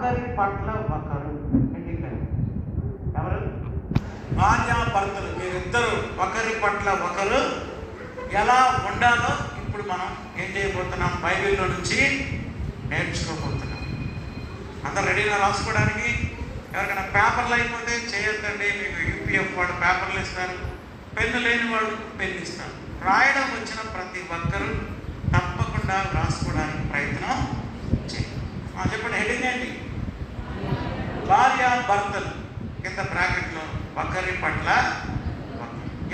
ఒకరి పట్ల ఒకరు. ఎవరు? భార్యాభర్తలు మీరిద్దరూ ఒకరి పట్ల ఒకరు ఎలా ఉండాలో ఇప్పుడు మనం ఏం చేయబోతున్నాం? బైబిల్లో నుంచి నేర్చుకోబోతున్నాం. అందరు రెడీగా రాసుకోవడానికి? ఎవరికైనా పేపర్లు అయిపోతే చేయొద్దండి, మీకు యూపీఎఫ్ వాళ్ళు పేపర్లు ఇస్తారు, పెన్ను లేని వాళ్ళు పెన్ను ఇస్తారు. రాయడం వచ్చిన ప్రతి ఒక్కరూ తప్పకుండా రాసుకోవడానికి ప్రయత్నం చేయండి. చెప్పండి, హెడింగ్ ఏంటి? భార్యాభర్తలు కింద బ్రాకెట్లో ఒకరి పట్ల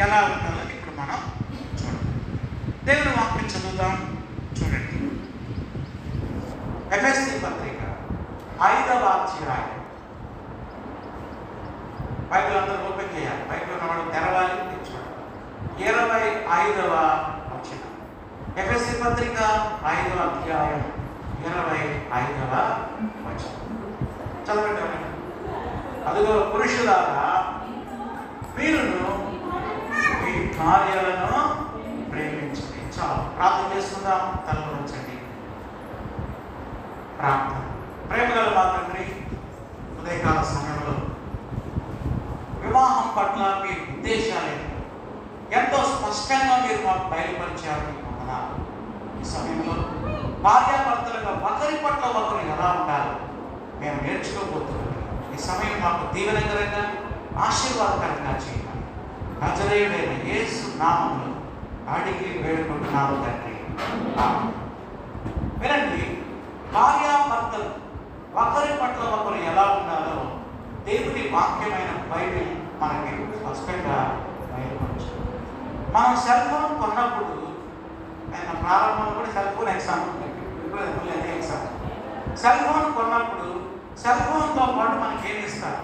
ఎలా ఉండాలో ఇప్పుడు మనం చూడాలి. దేవుని వాక్యం చదువుదాం. చూడండి, ఎఫెసీ పత్రిక 5వ అధ్యాయం. బైబిల్ అందరూ ఓపెన్ చేయాలి. బైబిల్ ఉన్నవాడు తెరవాలి, చూడాలి. 25వ వచనం. ఎఫెసీ పత్రిక 5వ అధ్యాయం 25వ వచనం. చదవండి. అదిగో పురుషులారా, మీరును మీ భార్యలను ప్రేమించండి. చాలు, ప్రార్థన చేసుకుందాం. తలలో ఉంచండి. ప్రార్థన. ప్రేమగల మా తండ్రి, ఉదయకాల సమయంలో వివాహం పట్ల మీ ఉద్దేశాలు ఎంతో స్పష్టంగా మీరు మాకు బయలుపరిచారు. ఈ సమయంలో భార్యాభర్తలుగా ఒకరి పట్ల ఒకరు ఎలా ఉండాలో మేము నేర్చుకోబోతున్నాం. ఈ సమయం మాకు దీవెనకరంగా, ఆశీర్వాదకరంగా చేయాలి. నజరేయుడైన యేసు నామములో అడిగి వేడుకుంటున్నాను తండ్రి. వినండి, భార్యాభర్తలు ఒకరి పట్ల ఒకరు ఎలా ఉండాలో దేవుని వాక్యమైన బైబిల్ మనకి స్పష్టంగా బయలుపరచు. మనం సెల్ ఫోన్ కొన్నప్పుడు, ఆయన ప్రారంభంలో కూడా cell phone exam exam cell phone కొన్నప్పుడు సెల్ ఫోన్తో పాటు మనకి ఏమి ఇస్తారు?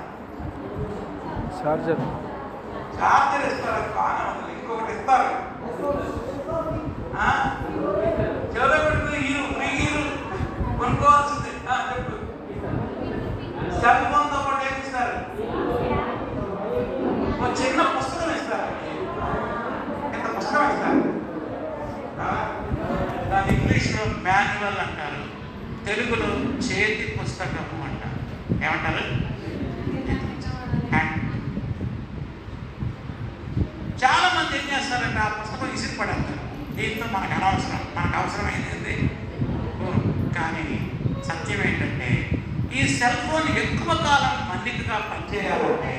చార్జర్ ఇస్తారు. బాగానే ఉంది. ఇంకొకటి ఇస్తారు, చెవులో పెట్టుకుని హీరు కొనుక్కోవాల్సింది. చెప్పు. సెల్ ఫోన్తో పాటు ఏమి ఇస్తారు? ఒక చిన్న పుస్తకం ఇస్తారు. ఎంత పుస్తకం ఇస్తారు? దాని ఇంగ్లీష్లో మాన్యువల్ అంటారు, తెలుగులో చేతి పుస్తకము అంటారు. ఏమంటారు? చాలా మంది ఏం చేస్తారంటే ఆ పుస్తకం ఇసిరి పడేస్తారు. దీంతో మనకు అనవసరం, మనకు అవసరమైంది. కానీ సత్యం ఏంటంటే, ఈ సెల్ ఫోన్ ఎక్కువ కాలం మన్నికగా పనిచేయాలంటే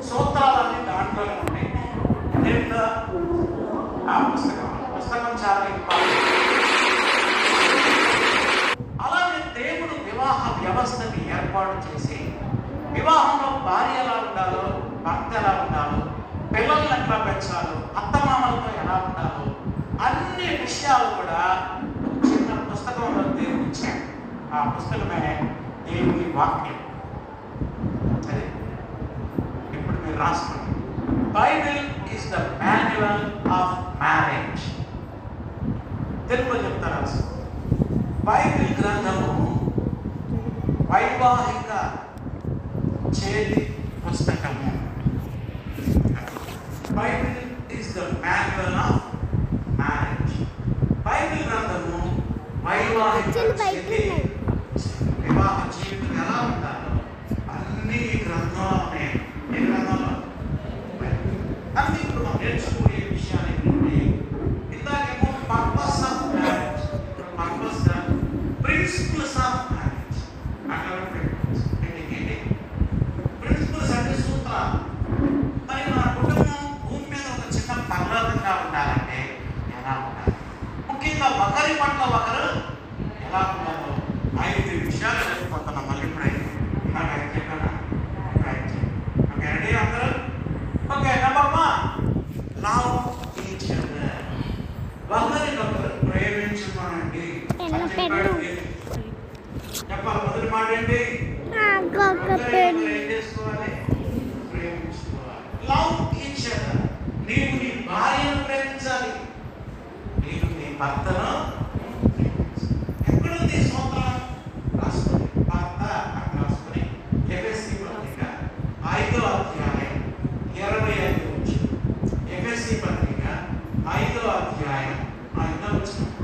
సూత్రాలన్నీ దాంట్లోనే ఉంటాయి. దీంట్లో ఆ పుస్తకం చాలా ఇంపార్టెంట్. అలాగే దేవుడు వివాహ వ్యవస్థని ఏర్పాటు చేసి, వివాహంలో భార్య ఎలా ఉండాలో, భర్త ఎలా ఉండాలో, పిల్లల్ని ఎట్లా పెంచాలో, అత్తమామలతో ఎలా ఉండాలో, అన్ని విషయాలు కూడా చిన్న పుస్తకంలో దేవుడు ఇచ్చాడు. ఆ పుస్తకమే దేవుని వాక్యం. సరే, ఇప్పుడు మీరు రాసుకోండి. Bible is the manual of marriage. తెలుగులో చెప్తారా? బైబిల్ గ్రంథము వైవాహిక చేతి పుస్తకము. Bible is the manual of marriage. Bible గ్రంథము వైవాహిక చేతి, వివాహ జీవితం ఎలా ఉండాలో అన్ని గ్రంథంలో ఉన్నాయి. ఏ గ్రంథంలో? అన్ని ఇప్పుడు మనం నేర్చుకునే విషయాలు ఏంటంటే, ఇందాకేమో purpose of marriage, purpose principles of marriage అట్లా ఏంటి? ప్రిన్సిపల్స్ అంటే సూత్రాలు. మరి మన కుటుంబం భూమి మీద ఒక చిన్న పర్వతంగా ఉండాలంటే ఎలా ఉండాలి? ముఖ్యంగా ఒకరి పట్ల ఒకరు ఎలా ఉండాలో 5 విషయాలు చెప్పుకుంటున్నాం. మళ్ళీ ఇప్పుడైతే నాకు 5 చెప్పాను. ఓకే, రెడీ అందరూ? Okay, number 1, love each other. ఒకరినొకరు ప్రేమించుకోనండి. చెప్పాలి. మొదటి మాట ఏంటి? ఏం చేసుకోవాలి? ప్రేమించుకోవాలి. Love each other. నీవు నీ భార్యను ప్రేమించాలి, నీవు నీ భర్తను. ఎక్కడుంది సూత్రం? రాసుకొని భర్త అని రాసుకొని ఎఫెసీ పత్రిక 5వ అధ్యాయం 25. ఎఫెసీ పత్రిక 5వ అధ్యాయం 5వ 25.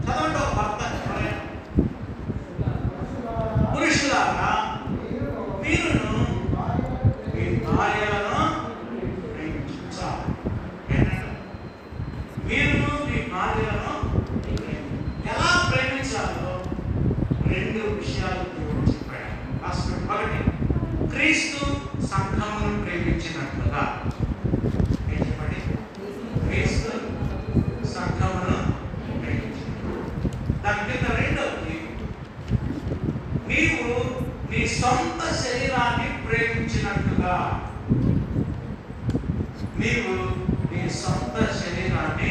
చదవండి. ఒక భర్త 2 విషయాలు దేవుడు చెప్పాడు. ఒకటి, క్రీస్తు సంఘమును ప్రేమించినట్లుగా. ఏం చెప్పండి? క్రీస్తు సంఘమును ప్రేమించినట్లుగా. దాని కింద 2, నీవు నీ సొంత శరీరాన్ని ప్రేమించినట్లుగా. నీవు నీ సొంత శరీరాన్ని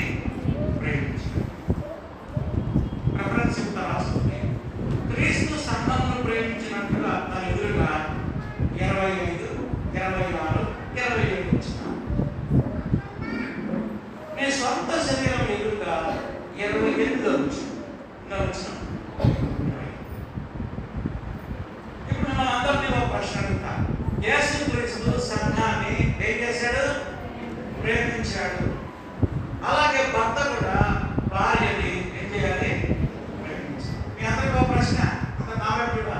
ప్రేమించినట్లుగా. ప్రిఫరెన్స్ చెప్తా రాస్తుంది. క్రీస్తు సంఘమును ప్రేమించినట్లుగా దాని ఎదురుగా 25, 26, 27 వచ్చిన. నీ సొంత శరీరం ఎదురుగా 28 వచ్చిన. ఇప్పుడు మనం అందరినీ ఒక ప్రశ్న అడుగుతా. యేసు క్రీస్తు సంఘాన్ని ఏం చేశాడు? ప్రేమించాడు. అలాగే భర్త కూడా భార్యని ఏం చేయాలి? ప్రేమించాలి. మీ అందరికీ ఒక ప్రశ్న, అంత నావే కూడా,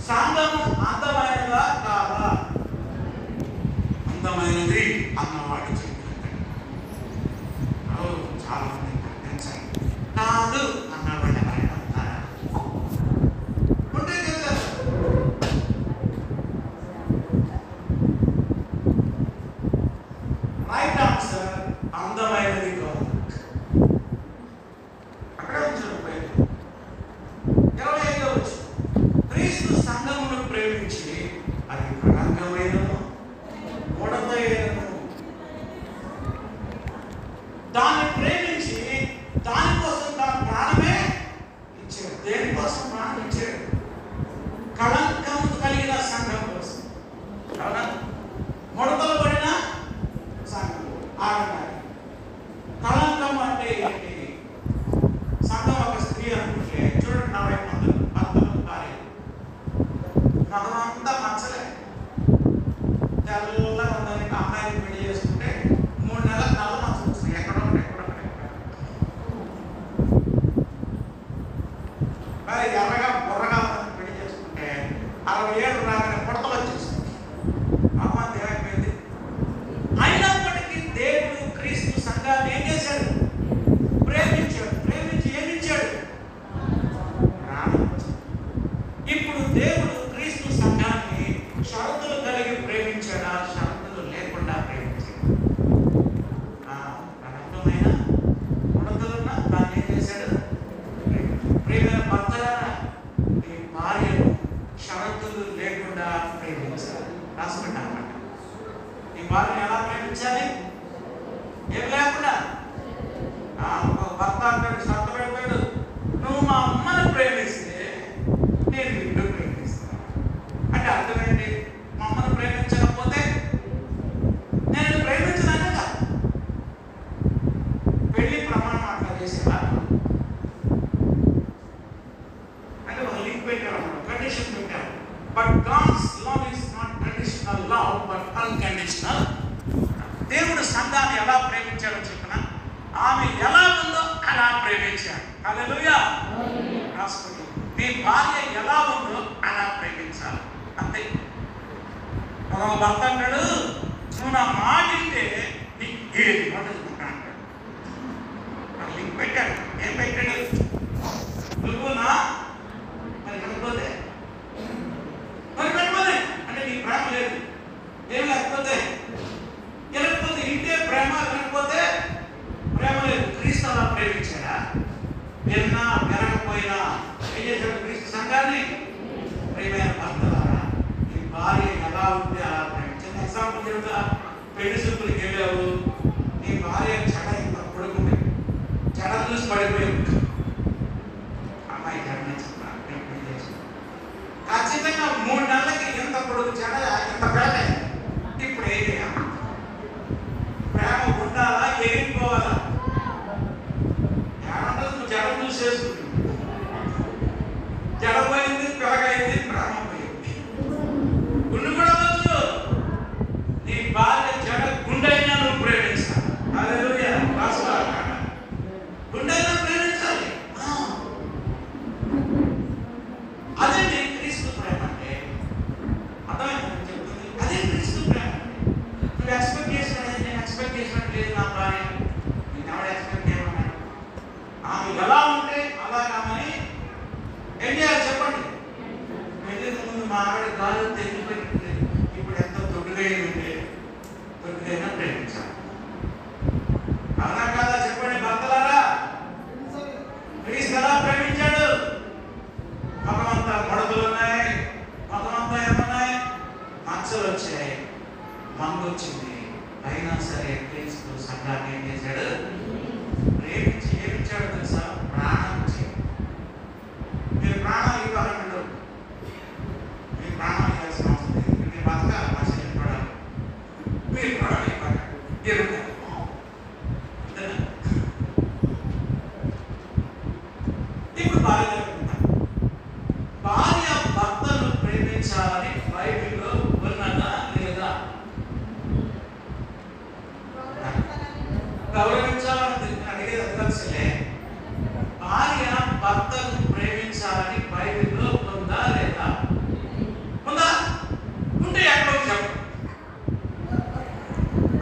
సంఘము అందమైనదా కాదా? అందమైనది అన్నవాడు చెప్పాడు. చాలా మంది కాదు అన్నవాడు ఎవరైనా ఉంటారా? ఉంటే చెప్తారు. రైట్ ఆన్సర్ అందమైనది కాదు. అక్కడే ఉంచారు. 25 వచ్చు. క్రీస్తు సంఘమును ప్రేమించి అది కళంకమైనను ముడతైనను దాన్ని ప్రేమించి దానికోసం తన ప్రాణమే ఇచ్చాడు. దేనికోసం ప్రాణం ఇచ్చాడు? కళంకం కలిగిన సంఘం కోసం. అవునా? ముడతలు పడిన సంఘం. ఆగండి. కళంకం అంటే ఏంటి? సంఘం ఒక స్త్రీ అనుకుంటే చూడండి, 40 మంది భర్తలు భార్య, మగమంతా మచ్చలే, తెల్లగా ఉందని అమ్మాయిని పెళ్లి చేసుకుంటే 3 నెలలకు నల్ల మచ్చలు వస్తాయి. ఎక్కడో మరి ఎర్రగా బుర్రగా ఉందని పెళ్లి చేసుకుంటే 60 ఏళ్ళు రాగానే పుడతలు వచ్చేస్తుంది. అమ్మ దేవైపోయింది. అయినప్పటికీ దేవుడు క్రీస్తు సంఘాన్ని ఏం చేశాడు? ప్రేమించాడు. ప్రేమించి ఏమిచ్చాడు? ప్రాణం. ఇప్పుడు దేవుడు క్రీస్తు సంఘాన్ని షరతులు కలిగి ప్రేమించాడా? షరతులు లేకుండా ప్రేమించాడు. అర్థమైన ముడతలున్నా దాన్ని ఏం చేశాడు? ప్రేమైన భర్తలారా, నీ భార్యను షరతులు లేకుండా ప్రేమించాలి. రాసుకుంటా అన్నమాట. నీ భార్యను ఎలా ప్రేమించాలి? ఏం లేకుండా. భర్త అంటాడు, షరతు పెడతాడు, నువ్వు మా అమ్మని ప్రేమిస్తే నేను నిన్ను ప్రేమిస్తాను. అంటే అర్థమేంటి? మా అమ్మను ప్రేమించకపోతే నేను ప్రేమించదానే కాదు. పెళ్లి ప్రమాణం అట్లా చేసేవా? అంటే ఒక లింక్ పెట్టారు, కండిషన్ పెట్టారు. But God's love is not conditional love but unconditional. దేవుడు సంఘాన్ని ఎలా ప్రేమించాడో చెప్పిన, ఆమె ఎలా ఉందో అలా ప్రేమించాడు. హల్లెలూయా. రాసుకోండి. నీ భార్య ఎలా ఉందో అలా ప్రేమించాలి. అంతే. ఒక భర్త అంటాడు, నువ్వు నా మాట వింటే నీకు ఏది పడుతుంటా అంటాడు. లింక్ పెట్టాడు. ఏం పెట్టాడు? నువ్వు నా మరి కనుకోతే మరి కనుకోలే అంటే నీకు ప్రేమ లేదు. ఏం లేకపోతే వినకపోతే ఇంటే ప్రేమ, వినకపోతే ప్రేమ లేదు. క్రీస్తు అలా ప్రేమించాడా? విన్నా వినకపోయినా ఏం చేశాడు? క్రీస్తు సంఘాన్ని. ప్రియమైన భర్తలారా, నీ భార్య ఎలా ఉంటే అలా ప్రేమించాడు. ఎగ్జాంపుల్ చెబుతా. పెళ్లి చూపులకి వెళ్ళావు, నీ భార్య చెడ ఇంత పడుకుంది, చెడ చూసి పడిపోయావు. అమ్మాయి చెడనే చెప్పా, నేను పెళ్లి చేసాను. ఖచ్చితంగా 3 నెలలకి ఎంత పొడుగు చెడ, ఎంత పెడతాయి. ఇప్పుడు ఏం చేయాలి? ప్రేమ ఉండాలా? ఎగిరిపోవాలా? ఏమంటారు? నువ్వు జడ చూసి చేసుకుంటు, జడపోయింది, పెరగైంది, ప్రేమ పోయింది. గుండు కూడా వచ్చు. నీ భార్య జడ గుండైనా నువ్వు ప్రేమించాలి. హల్లెలూయా. గుండైనా ప్రేమించాలి. అదే క్రీస్తు ప్రేమ అంటే. అర్థమైందని చెప్తుంది. అదే క్రీస్తు ప్రేమ. నువ్వు ఎక్స్పెక్ట్ చేసినది, నేను ఎక్స్పెక్ట్ చేసినట్టు లేదు నా భార్య. నేను ఎవరు ఎక్స్పెక్ట్ చేయమన్నాడు? ఆమె ఎలా ఉంటే అలాగ ఆమెని ఏం చేయాలి చెప్పండి? మా ఆవిడ గాలి తెగిపోయింది, ఇప్పుడు ఎంత తొడుగై ఉంటే తొడుగైనా ప్రేమించాలి. అవునా కాదా చెప్పండి భక్తులారా? క్రీస్తు ఎలా ప్రేమించాడు? ముఖమంతా ముడతలు ఉన్నాయి, ముఖమంతా ఏమన్నాయి, మచ్చలు వచ్చాయి, మంగు వచ్చింది, అయినా సరే క్రీస్తు సంఘాన్ని ఏం చేశాడు? ప్రేమించి ఏమిచ్చాడు తెలుసా? ప్రాణం ఇచ్చి. మీరు ప్రాణాలు ఇవ్వాలంటారు, మీరు ప్రాణాలు ఇవ్వాల్సిన అవసరం లేదు. మీరు బతకాలి, మా చెల్లి పడాలి, మీరు ప్రాణాలు ఇవ్వాలి. ఇప్పుడు భార్య భర్తను ప్రేమించాలని బైబిల్లో ఉన్నదా లేదా? గౌరవించాలని అడిగేది అందరిసలే. భార్య భర్తను ప్రేమించాలని బైబిల్లో ఉందా లేదా? ఉందా? ఉంటే ఎక్కడ చెప్పు.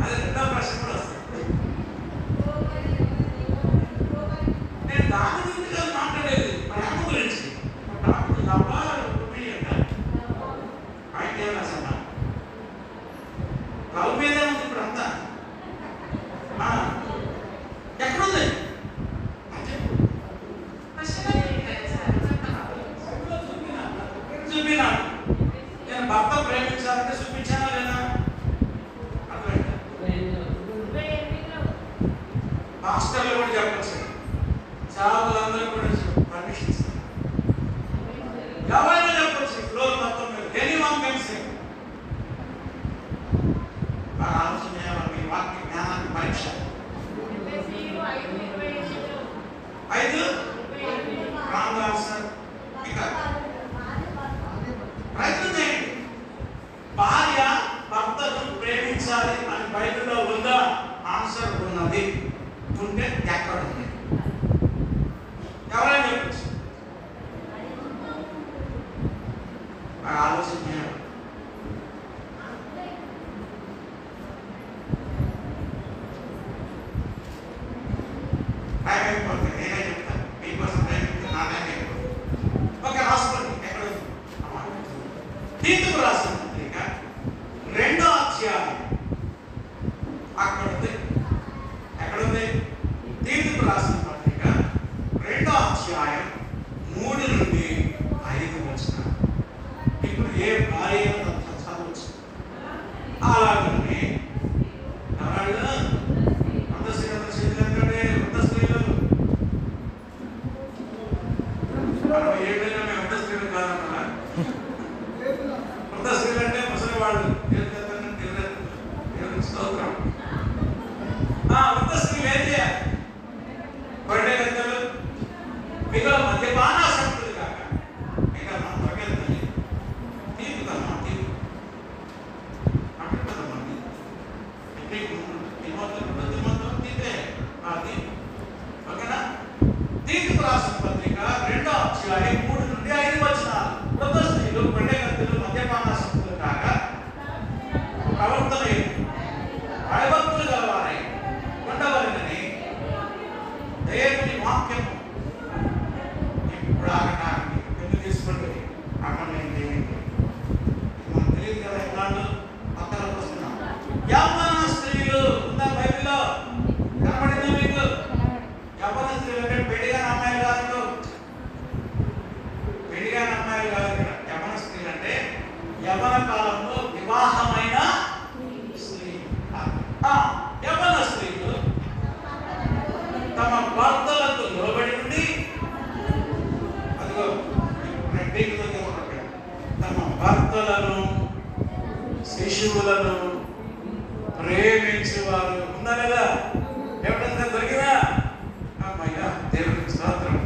అది రెండో ప్రశ్న కూడా వస్తుంది. నేను దాని గురించి మాట్లాడేది, ప్రేమ గురించి. లవ్ మీద ఉంది ఇప్పుడు అంతా. ఎక్కడుంది? చూపినా? నేను భర్త ప్రేమించాలంటే చూపించానా లేదా? మాస్టర్లు కూడా చెప్పచ్చు, చావులందరూ కూడా పర్మిషన్ ఇస్తారు. ఎవరైనా చెప్పచ్చు, ఫ్లోర్ మొత్తం మీద ఎనీవన్ కెన్ సే. ఆలోచన చేయాలి, మీ వాక్య జ్ఞానానికి పరీక్ష. 5 రాంగ్ ఆన్సర్. ఇక ప్రయత్నం చేయండి. భార్య భర్తను ప్రేమించాలి అని బైబిల్లో ఉందా? ఆన్సర్ ఉన్నది. ఉంటే ఎక్కడ ఉంది? ఎవరైనా చెప్పచ్చు. ఆలోచన చేయాలి. టైం అయిపోతుంది, నేనే చెప్తాను మీకోసం. టైం చెప్తాను, నా టైం అయిపోతుంది. ఓకే, రాసుకోండి. ఎక్కడ ఉంది? తీతుకు రాసిన పత్రిక 2వ అధ్యాయం అక్కడ ఉంది. ఎక్కడుంది? తీతుకు రాసిన పత్రిక 2వ అధ్యాయం 3 నుండి 5 వచనాలు. ఇప్పుడు ఏ భార్య చదవచ్చు. అలాగనే వాళ్ళు వృద్ధ స్త్రీలు చేతులంటే వృద్ధ స్త్రీలు 60 ఏళ్ళైనా మేము వృద్ధ స్త్రీలు కాదన్నా. వృద్ధ స్త్రీలు అంటే ముసలి వాళ్ళు. స్తోత్రం. వృద్ధ స్త్రీలు ఏం చేయాలి? గొడ్డ గద్దలు, మీకు మద్యపానాసక్తులు కాక, ఇక మనం తగ్గేది తీపుదమ్మా, తీపు అట్టుదమ్మా, తిమ్మతం తీతే తీపు. ఓకేనా? తీతుకు రాసిన పత్రిక 2వ అధ్యాయం 3 నుండి 5 వచనాలు. వృద్ధ స్త్రీలు, గొడ్డ గద్దలు, మద్యపానాసక్తులు కాక ప్రవర్తన భయభక్తులు గలవారై ఉండవలెనని దేవుని వాక్యము ఇప్పుడు ఆగడానికి ఎందుకు తీసుకుంటుంది? అక్కడ నేను మనకు తెలియదు కదా. ఎన్నాళ్ళు పక్కలకు వస్తున్నాం. యవ్వన స్త్రీలు ఉందా బైబిల్లో? కనబడిందా మీకు? యవ్వన స్త్రీలు అంటే పెళ్లిగాని అమ్మాయిలు కాదు, పెళ్లిగాని అమ్మాయిలు కాదు. యవ్వన స్త్రీలు అంటే యవ్వన కాలంలో వివాహమైన స్త్రీ. యవ్వన స్త్రీలు తమ భర్తలకు లోబడి ఉండి, అదిగో తమ భర్తలను శిశువులను ప్రేమించేవారు. ఉందా లేదా? ఎప్పుడైనా దొరికినా అమ్మయ్యా దేవునికి స్తోత్రం.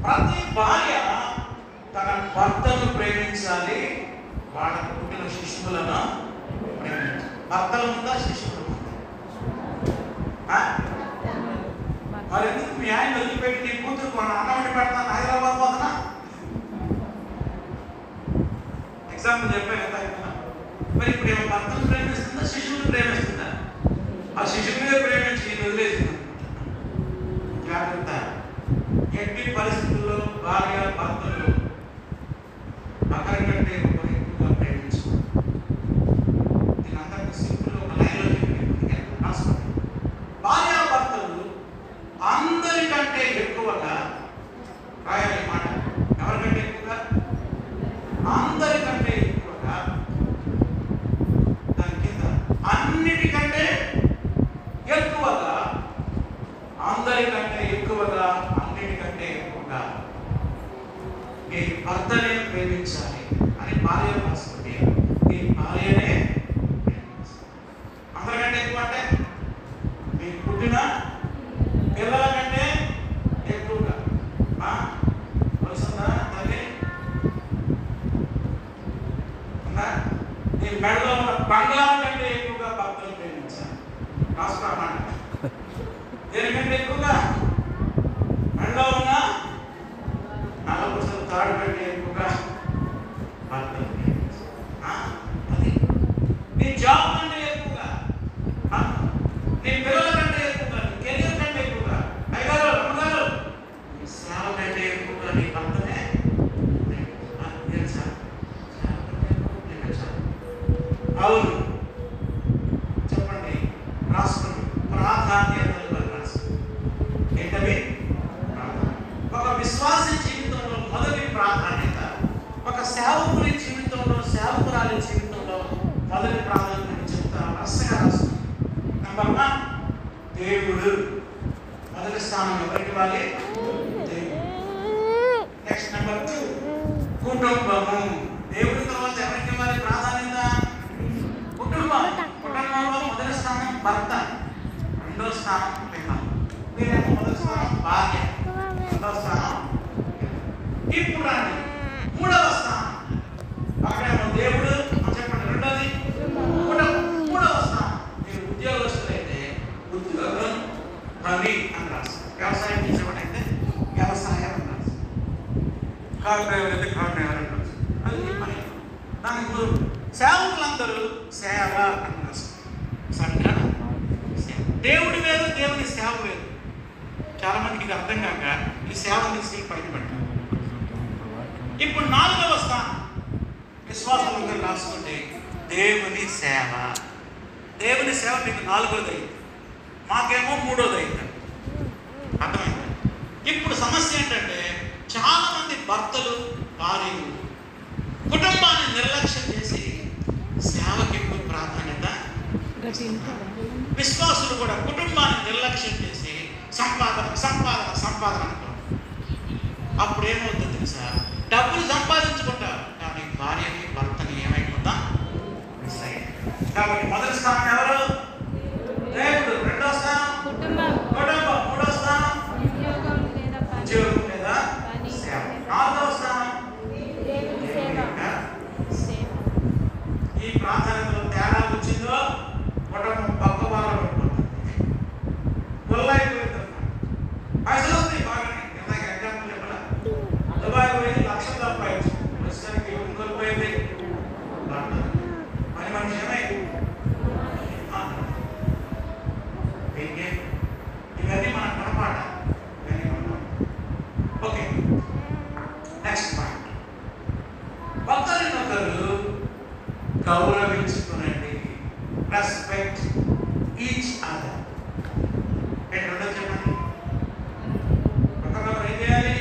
ప్రతి భార్య తన భర్తను ప్రేమించాలి, వాళ్ళకు పుట్టిన శిశువులను ప్రేమించాలి. భర్తలు ఉందా? శిశువులు మరి ఎందుకు మీ ఆయన వదిలిపెట్టి నీ కూతురు అన్నమని పెడతాను హైదరాబాద్ పోతున్నా? ఎగ్జాంపుల్ చెప్పాను కదా. మరి ఇప్పుడు ఏమో భర్తను ప్రేమిస్తుందా, శిశువుని ప్రేమిస్తుందా? ఆ శిశువునే ప్రేమించి నేను వదిలేసింది. జాగ్రత్త. స్థానం ఎవరికి ఇవ్వాలి? నెక్స్ట్ నెంబర్ 2 కుటుంబము. దేవుడి తర్వాత ఎవరికి ఇవ్వాలి ప్రాధాన్యత? కుటుంబం. కుటుంబంలో మొదటి స్థానం భర్త, రెండో స్థానం పిల్లలు. వీరేమో మొదటి స్థానం భార్య, రెండో స్థానం. ఇప్పుడు రండి మూడవ స్థానం. అక్కడేమో దేవుడు చెప్పండి. రెండోది కుటుంబం. మూడవ స్థానం మీరు ఉద్యోగస్తులైతే ఉద్యోగం, పని అని రాస్తారు. వ్యవసాయం చేసేవాడైతే వ్యవసాయం అని రాస్తారు. కార్ డ్రైవర్ అయితే కార్ డ్రైవర్ అని రాస్తారు. అది పని. దానికి సేవకులందరూ సేవ అని రాస్తారు. దేవుడి వేరు, దేవుని సేవ వేరు. చాలా మందికి ఇది అర్థం కాక ఈ సేవను తీసుకెళ్ళి పైన పెట్టారు. ఇప్పుడు 4వ స్థానం విశ్వాసులందరూ రాసుకుంటే దేవుని సేవ. దేవుని సేవ మీకు 4వది అయింది, మాకేమో 3వది అయింది. అర్థమైంది? ఇప్పుడు సమస్య ఏంటంటే చాలా మంది భర్తలు, భార్యలు కుటుంబాన్ని నిర్లక్ష్యం చేసి సేవకి ఎక్కువ ప్రాధాన్యత. విశ్వాసులు కూడా కుటుంబాన్ని నిర్లక్ష్యం చేసి సంపాదన సంపాదన సంపాదన అంటారు. అప్పుడు ఏమవుతుంది తెలుసా? డబ్బులు సంపాదించుకుంటారు కానీ భార్యని భర్తని ఏమైపోతాం? కాబట్టి మొదటి స్థానం ఎవరు? దేవుడు. రెండో స్థానం కుటుంబం. మూడో స్థానం ఉద్యోగం లేదా సేవ. 4వ స్థానం ఈ ప్రాధాన్యతలో తేడా వచ్చిందో కుటుంబం పక్క బాగా పడిపోతుంది. గొల్లైపోయింది. పైసలు వస్తాయి బాగానే. ఇందాక ఎగ్జాంపుల్ చెప్పాల, దుబాయ్ పోయి లక్షలు సంపాదించు, ప్రస్తుతానికి కోల్పోయింది పని మనిషి. ఇవన్నీ మన పొరపాట. Okay, next point. ఒకరినొకరు గౌరవించుకునండి. Respect each other. రెండో చెప్పండి. ఒకరినొకరు ఏం చేయాలి?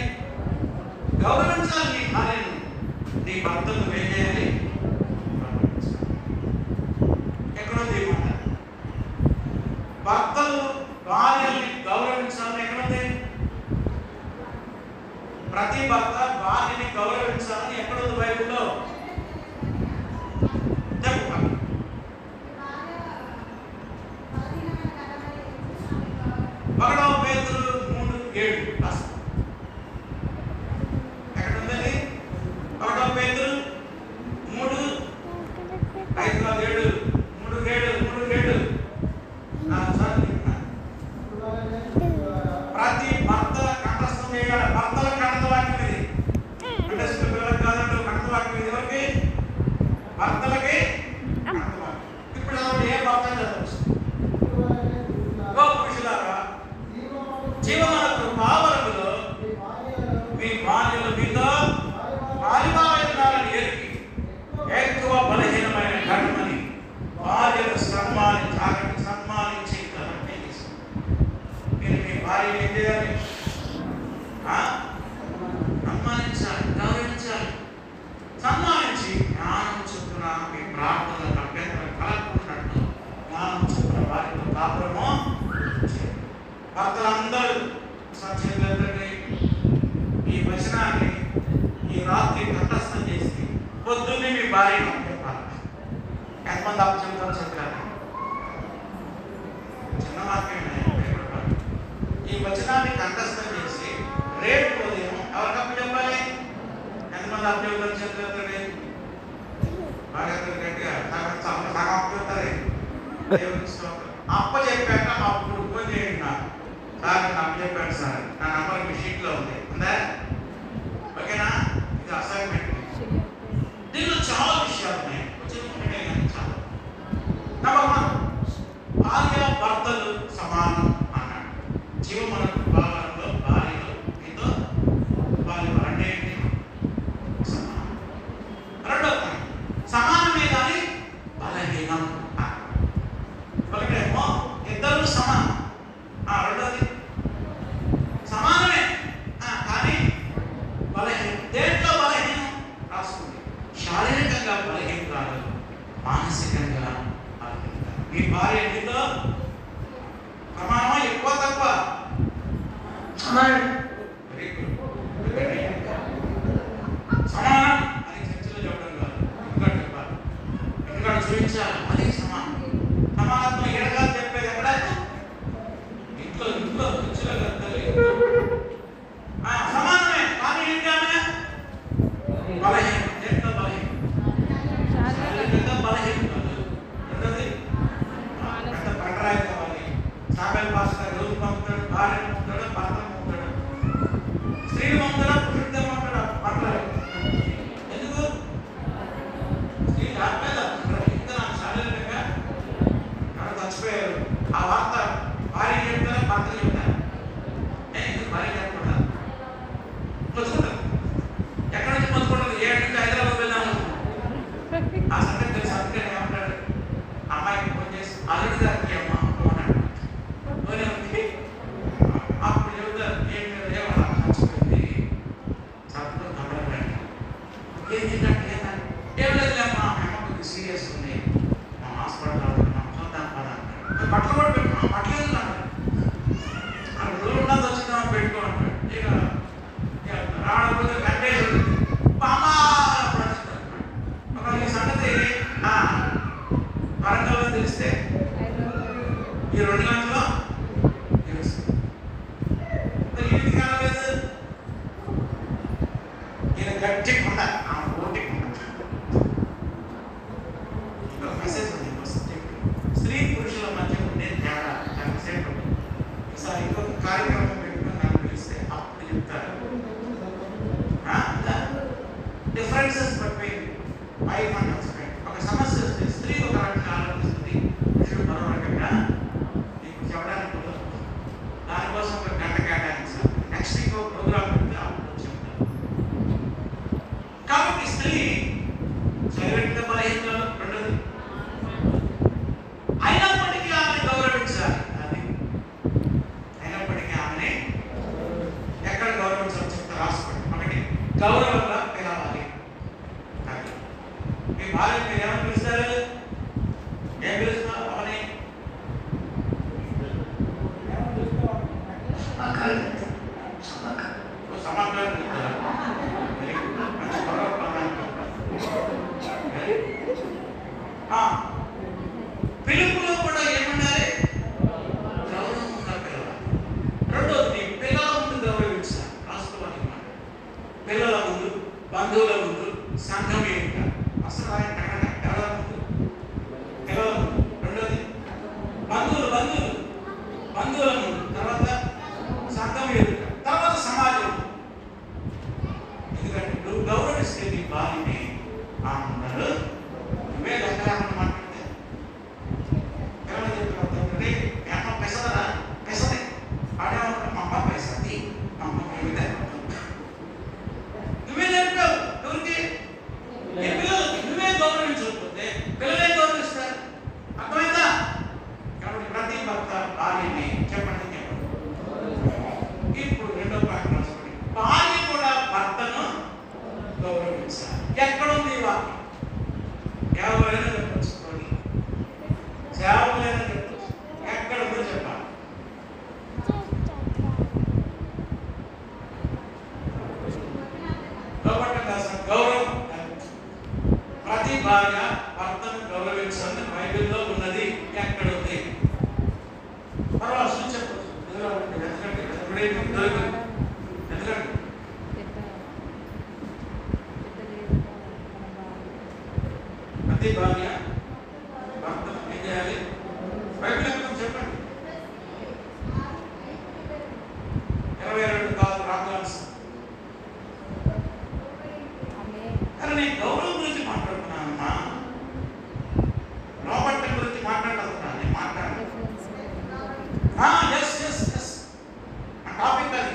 గౌరవించాలి. నీ భార్యను, నీ భర్తను ఏం చేయాలి? ఎక్కడో మాట భర్తలు భార్యల్ని గౌరవించాలని ఎక్కడుంది? ప్రతి భర్త భార్యని గౌరవించాలని ఎక్కడుంది బైబిల్లో? చెప్పండి. ఒకటవ పేతురు 3:7 ఎక్కడుందండి? ఒకటవ పేతురు 3:5-7 3:7 ప్రతి భర్త కంఠస్థం చేయాలి. భర్తల కంఠ వాక్యం ఇది. అంటే పిల్లలకు కాదంటే కంఠ వాక్యం ఇది. ఎవరికి? భర్తలకి కంఠ వాక్యం. ఇప్పుడు ఏ భర్త చదవచ్చు? ఓ పురుషులారా, జీవనకు పావనములో మీ భార్యలు మీతో పాలిభాగంగాలని ఎరిగి ఎక్కువ బలహీనమైన ఘటమని భార్యను సన్మానించి మీరు మీ భార్యను ఏం చేయాలి? సన్మానించాలి, గౌరవించాలి. సన్మానించి జ్ఞానం చొప్పున మీ ప్రార్థనలకు అభ్యంతరం కలగకున్నట్టు జ్ఞానం చొప్పున వారితో కాపురము. భర్తలందరూ సత్యండి ఈ వచనాన్ని ఈ రాత్రి కంఠస్థం చేసి పొద్దున్నే మీ భార్యను చెప్పాలి. ఎంతమంది అప్పచెప్తారో చెప్పాలి. చిన్న వాక్యమే. ఈ వచనాన్ని కంఠస్థం చేసి రేపు ఉదయం ఎవరికి అప్పచెప్పాలి? ఎంతమంది అప్పచెప్తారో చెప్పండి. బాగా గట్టిగా సగం అప్పచెప్తారు. అప్పచెప్పాక అప్పుడు ఫోన్ చేయండి. నాకు సార్ నేను అప్పచెప్పాను సార్, నా నంబర్ మీ షీట్లో ఉంది, ఉందా? ఓకేనా? ఇది అసైన్మెంట్. దీనిలో చాలా విషయాలు ఉన్నాయి. చాలా. నెంబర్ 1, భార్య భర్తలు సమానం అన్నాడు. జీవన భావనలో భార్యలు మీతో వాళ్ళు అంటే ఏంటి? సమానం. రెండో పాయింట్, సమానమే కానీ బలహీనం. ఒకటేమో ఇద్దరు సమానం. రెండోది సమానమే కానీ బలహీనం. దేంట్లో బలహీనం రాసుకుంది? శారీరకంగా బలహీనం కాదు, మానసికంగా బలహీనం. మీ భార్య మీతో సమానమా? ఎక్కువ తక్కువ? సమానం సమానం అని చర్చలో చెప్పడం కాదు, ఎందుకంటే చెప్పాలి, ఎందుకంటే చూపించాలి. అది సమానం. సమానత్వం ఏడగా చెప్పేది ఎక్కడ? ఇంట్లో ఇంట్లో చర్చలో సమానమే, కానీ ఏంటంటే బలహీన, ఎంత బలహీన, శారీరకంగా బలహీన. రెండోది పెద్ద పంటరాయి కావాలి. సామెల్ పాస్టర్ రోజు పంపుతాడు, భార్యను పంపుతాడు, భర్తను పంపుతాడు, స్త్రీని పంపుతాడా, పురుషుడితో పంపుతాడా? పంటరాయి. ఎందుకు? స్త్రీ రాకపోయేదా? ఇంకా నాకు శారీరకంగా ఎవరు చచ్చిపోయారు, ఆ వార్త భార్య చెప్తారా, భర్త చెప్తారా? ఎందుకు భార్య చెప్పకుండా పంచుకుంటారు? ఎక్కడి నుంచి పంచుకుంటారు? 7 నుంచి హైదరాబాద్ వెళ్ళాము. ఆ సంగతి తెలిసి అందుకని ఏమంటాడు, అమ్మాయికి ఫోన్ చేసి అల్లుడి గారికి అమ్మ అన్నాడు. అప్పుడు చెబుతారు, ఏమన్నా చచ్చిపోయింది, చదువుకొని తమ్మడానికి ఏంటంటే ఏం లేదు అమ్మా, అమ్మ కొద్దిగా సీరియస్ ఉంది, మా హాస్పిటల్ ఆడుతున్నాం, చూద్దాం పదా. బట్టలు కూడా పెట్టుకున్నాం, బట్టలు అన్నాడు, ఉన్నది వచ్చిందామని పెట్టుకో అంటాడు. ఇక రావడం కంటేజ్ బామా ఈ సంగతి వరంగల్లో తెలిస్తే ఈ 2 గంటల్లో తెలుస్తుంది. ఇంటికి కాలేదు, ఈయన గట్టిగా ఉండాలి, ఆ ఓటికి ఉండాలి. ఇంకొక మెసేజ్ ఉంది, స్త్రీ పురుషుల మధ్య ఉండే తేడా ఎంతసేపు. ఈసారి ఇంకొక కార్యక్రమం పెట్టుకుని నన్ను పిలిస్తే అప్పుడు చెప్తారు differences between wife and husband. ఒక సమస్య వస్తే స్త్రీ ఒక రకంగా ఆలోచిస్తుంది, పురుషుడు మరో రకంగా. మీకు చెప్పడానికి కుదరదు, దానికోసం ఒక గంట కేటాయించాలి. నెక్స్ట్ ఇంకో ప్రోగ్రామ్ పెడితే అప్పుడు చెప్తారు. కాబట్టి స్త్రీ శారీరకంగా బలహీనతలు రెండోది, అయినప్పటికీ ఆమెను గౌరవించాలి. అది అయినప్పటికీ ఆమెని ఎక్కడ గౌరవించాలో చెప్తారు, రాసుకోండి. ఒకటి, గౌరవంగా పిలవాలి. మీ భార్య మీరు ఏమని పిలుస్తారు? ఏం పిలుస్తున్నారు? అవని సమాకారం పిలుపులో కూడా ఏముండాలి? గౌరవంగా పిలవాలి. రెండోది, పిల్లల ముందు గౌరవించాలి. వాస్తవానికి పిల్లల ముందు, బంధువుల ముందు, సంఘం ఏంట అసలు ఆయన పిల్లల ముందు, పిల్లల ముందు. రెండోది, బంధువుల ముందు, తర్వాత సంఘం ఎదుట, తర్వాత సమాజం. ఎందుకంటే నువ్వు గౌరవిస్తే నీ భార్యని అందరూ నువ్వే దగ్గర మాట్లాడితే ఎవరు చెప్తున్నా ఏమో పెసదరా, పెసదే ఆడేవాళ్ళు మా అమ్మ పెసది, మా అమ్మ ఏమిదే నువ్వే నేర్పావు. ఎవరికి? నీ పిల్లలకి. నువ్వే గౌరవించకపోతే పిల్లలే గౌరవిస్తారు. అర్థమైందా? కాబట్టి ప్రతి భర్త భార్యని చెప్పండి. ఇప్పుడు రెండో పాయింట్ రాసుకోండి, భార్య కూడా భర్తను గౌరవించాలి. ఎక్కడుంది వాక్యం? ఎవరైనా చెప్పచ్చుకోండి, సేవలైనా చెప్పచ్చు, ఎక్కడుందో చెప్పాలి. గౌరవం, ప్రతి భార్య భర్తను గౌరవించాలని బైబిల్లో ఉన్నది. ఎక్కడుంది? పర్వాలేదు చెప్పచ్చు. ఎందుకంటే ప్రతి భార్య భర్తను ఏం చేయాలి? బైబిల్ ఎక్కడ చెప్పండి. 22 కాదు రాగాల్సి. కానీ నేను గౌరవం గురించి మాట్లాడుతున్నానమ్మా, లోపట్ల గురించి మాట్లాడుతున్నాను. నేను మాట్లాడాను. టాపిక్ అది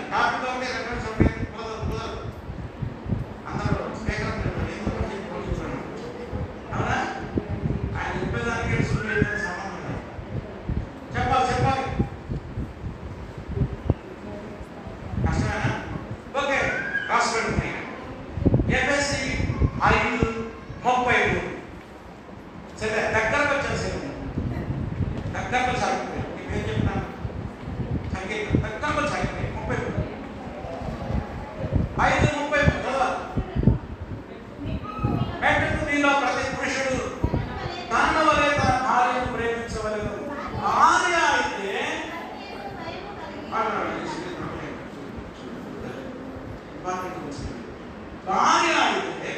భార్య అయితే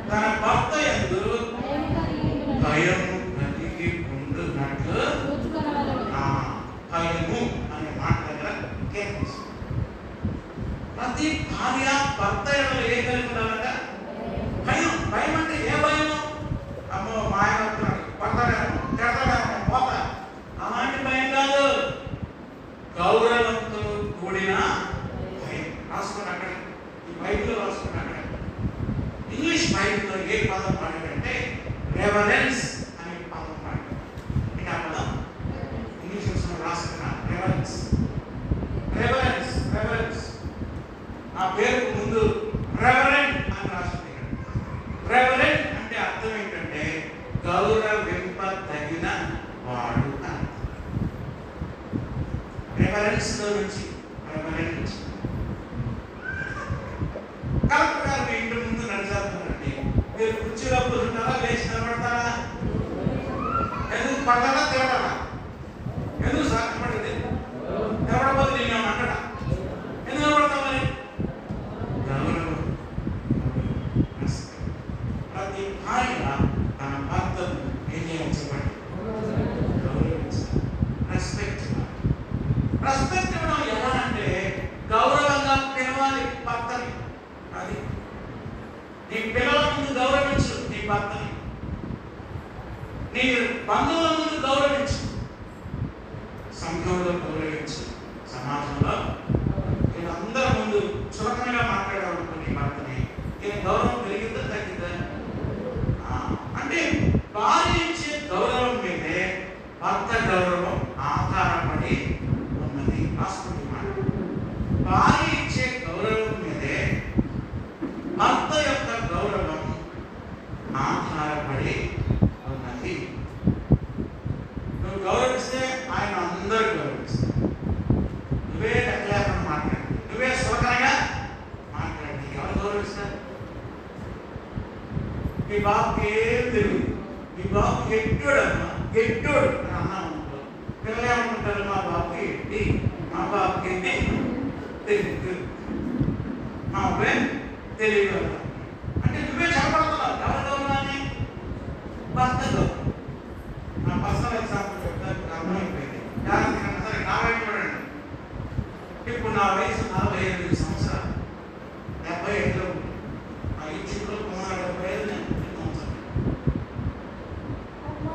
తన భర్త యందు భయం కలిగి ఉండునట్లు, భయము అనే మాట దగ్గర ప్రతి భార్య భర్త యందు ఏం కలిగి ఉండాలంట? భయం. భయం అంటే ఏ భయము? అమ్మో మా ఆయన వస్తున్నాడు, పడతాడేమో, తిడతాడేమో, పోతా, అలాంటి భయం కాదు. గౌరవంతో కూడిన భయం. రాసుకుని అక్కడ ఈ బైబిల్లో రాసుకుని అక్కడ ఇంగ్లీష్ బైబిల్లో ఏ పదం వాడాడంటే రెవరెన్స్ అనే పదం వాడాడు. ఇంకా పదం ఇంగ్లీష్ రాసుకున్న రెవరెన్స్. రెవరెన్స్ రెవరెన్స్ ఆ పేరుకు ముందు రెవరెంట్ అని రాస్తుంది. రెవరెంట్ అంటే అర్థం ఏంటంటే గౌరవింపదగిన వాడు అని. రెవరెన్స్ లో నుంచి రెవరెంట్ నుంచి కరెక్ట్ గా మీ ఇంటి ముందు నడిచేస్తారండి. మీరు కుర్చీలో కూర్చుంటారా, లేచి నిలబడతారా? ఎందుకు పడతారా, తిరగడా? ఎందుకు సాధ్యపడింది? తిరగకపోతే నేను అంటాడా? ఎందుకు నిలబడతాం? మరి గౌరవం. ప్రతి భార్య తన భర్తను ఏం చేయాలి చెప్పండి? గౌరవించాలి. రెస్పెక్ట్ ఇవ్వాలి. రెస్పెక్ట్ ఇవ్వడం ఎలా అంటే గౌరవంగా పిలవాలి భర్తని. అది నీ పిల్లల ముందు గౌరవించు నీ భర్తని, నీ బంధువుల ముందు గౌరవించు, సంఘంలో గౌరవించు, సమాజంలో వీళ్ళందరి ముందు చులకనగా మాట్లాడేవాడు నీ భర్తని. ఈయన గౌరవం పెరిగిందా తగ్గిందా? అంటే భార్య ఇచ్చే గౌరవం మీదే భర్త గౌరవం ఆధారపడి ఉన్నది. రాసుకుంటున్నాడు. భార్య ఇచ్చే గౌరవం మీదే భర్త యొక్క గౌరవం ఆధారపడి ఉన్నది. నువ్వు గౌరవిస్తే ఆయన అందరూ గౌరవిస్తారు. నువ్వే లేకుండా మాట్లాడి, నువ్వే సులకనగా మాట్లాడి ఎవరు గౌరవిస్తారు? మీ బాబుకి ఏం తెలియదు, మీ బాబు గెట్టోడమ్మా, గెట్టోడు అని అన్నాము. పిల్లలు ఏమనుకుంటారు? మా బాబుకి ఎట్టి, మా బాబుకి ఎట్టి తెలియదు, మా అబ్బాయి తెలియదు అంటే నువ్వే చెప్పబడుతున్నావు. ఎవరి గౌరవాన్ని? భర్త గౌరవం. నా పర్సనల్ ఎగ్జాంపుల్ చెప్తాను, అర్థమైపోయింది. జాగ్రత్తగా సరే నా వైపు చూడండి. ఇప్పుడు నా వయసు 48 సంవత్సరాలు, 75లో నా ఇచ్చింట్లో 75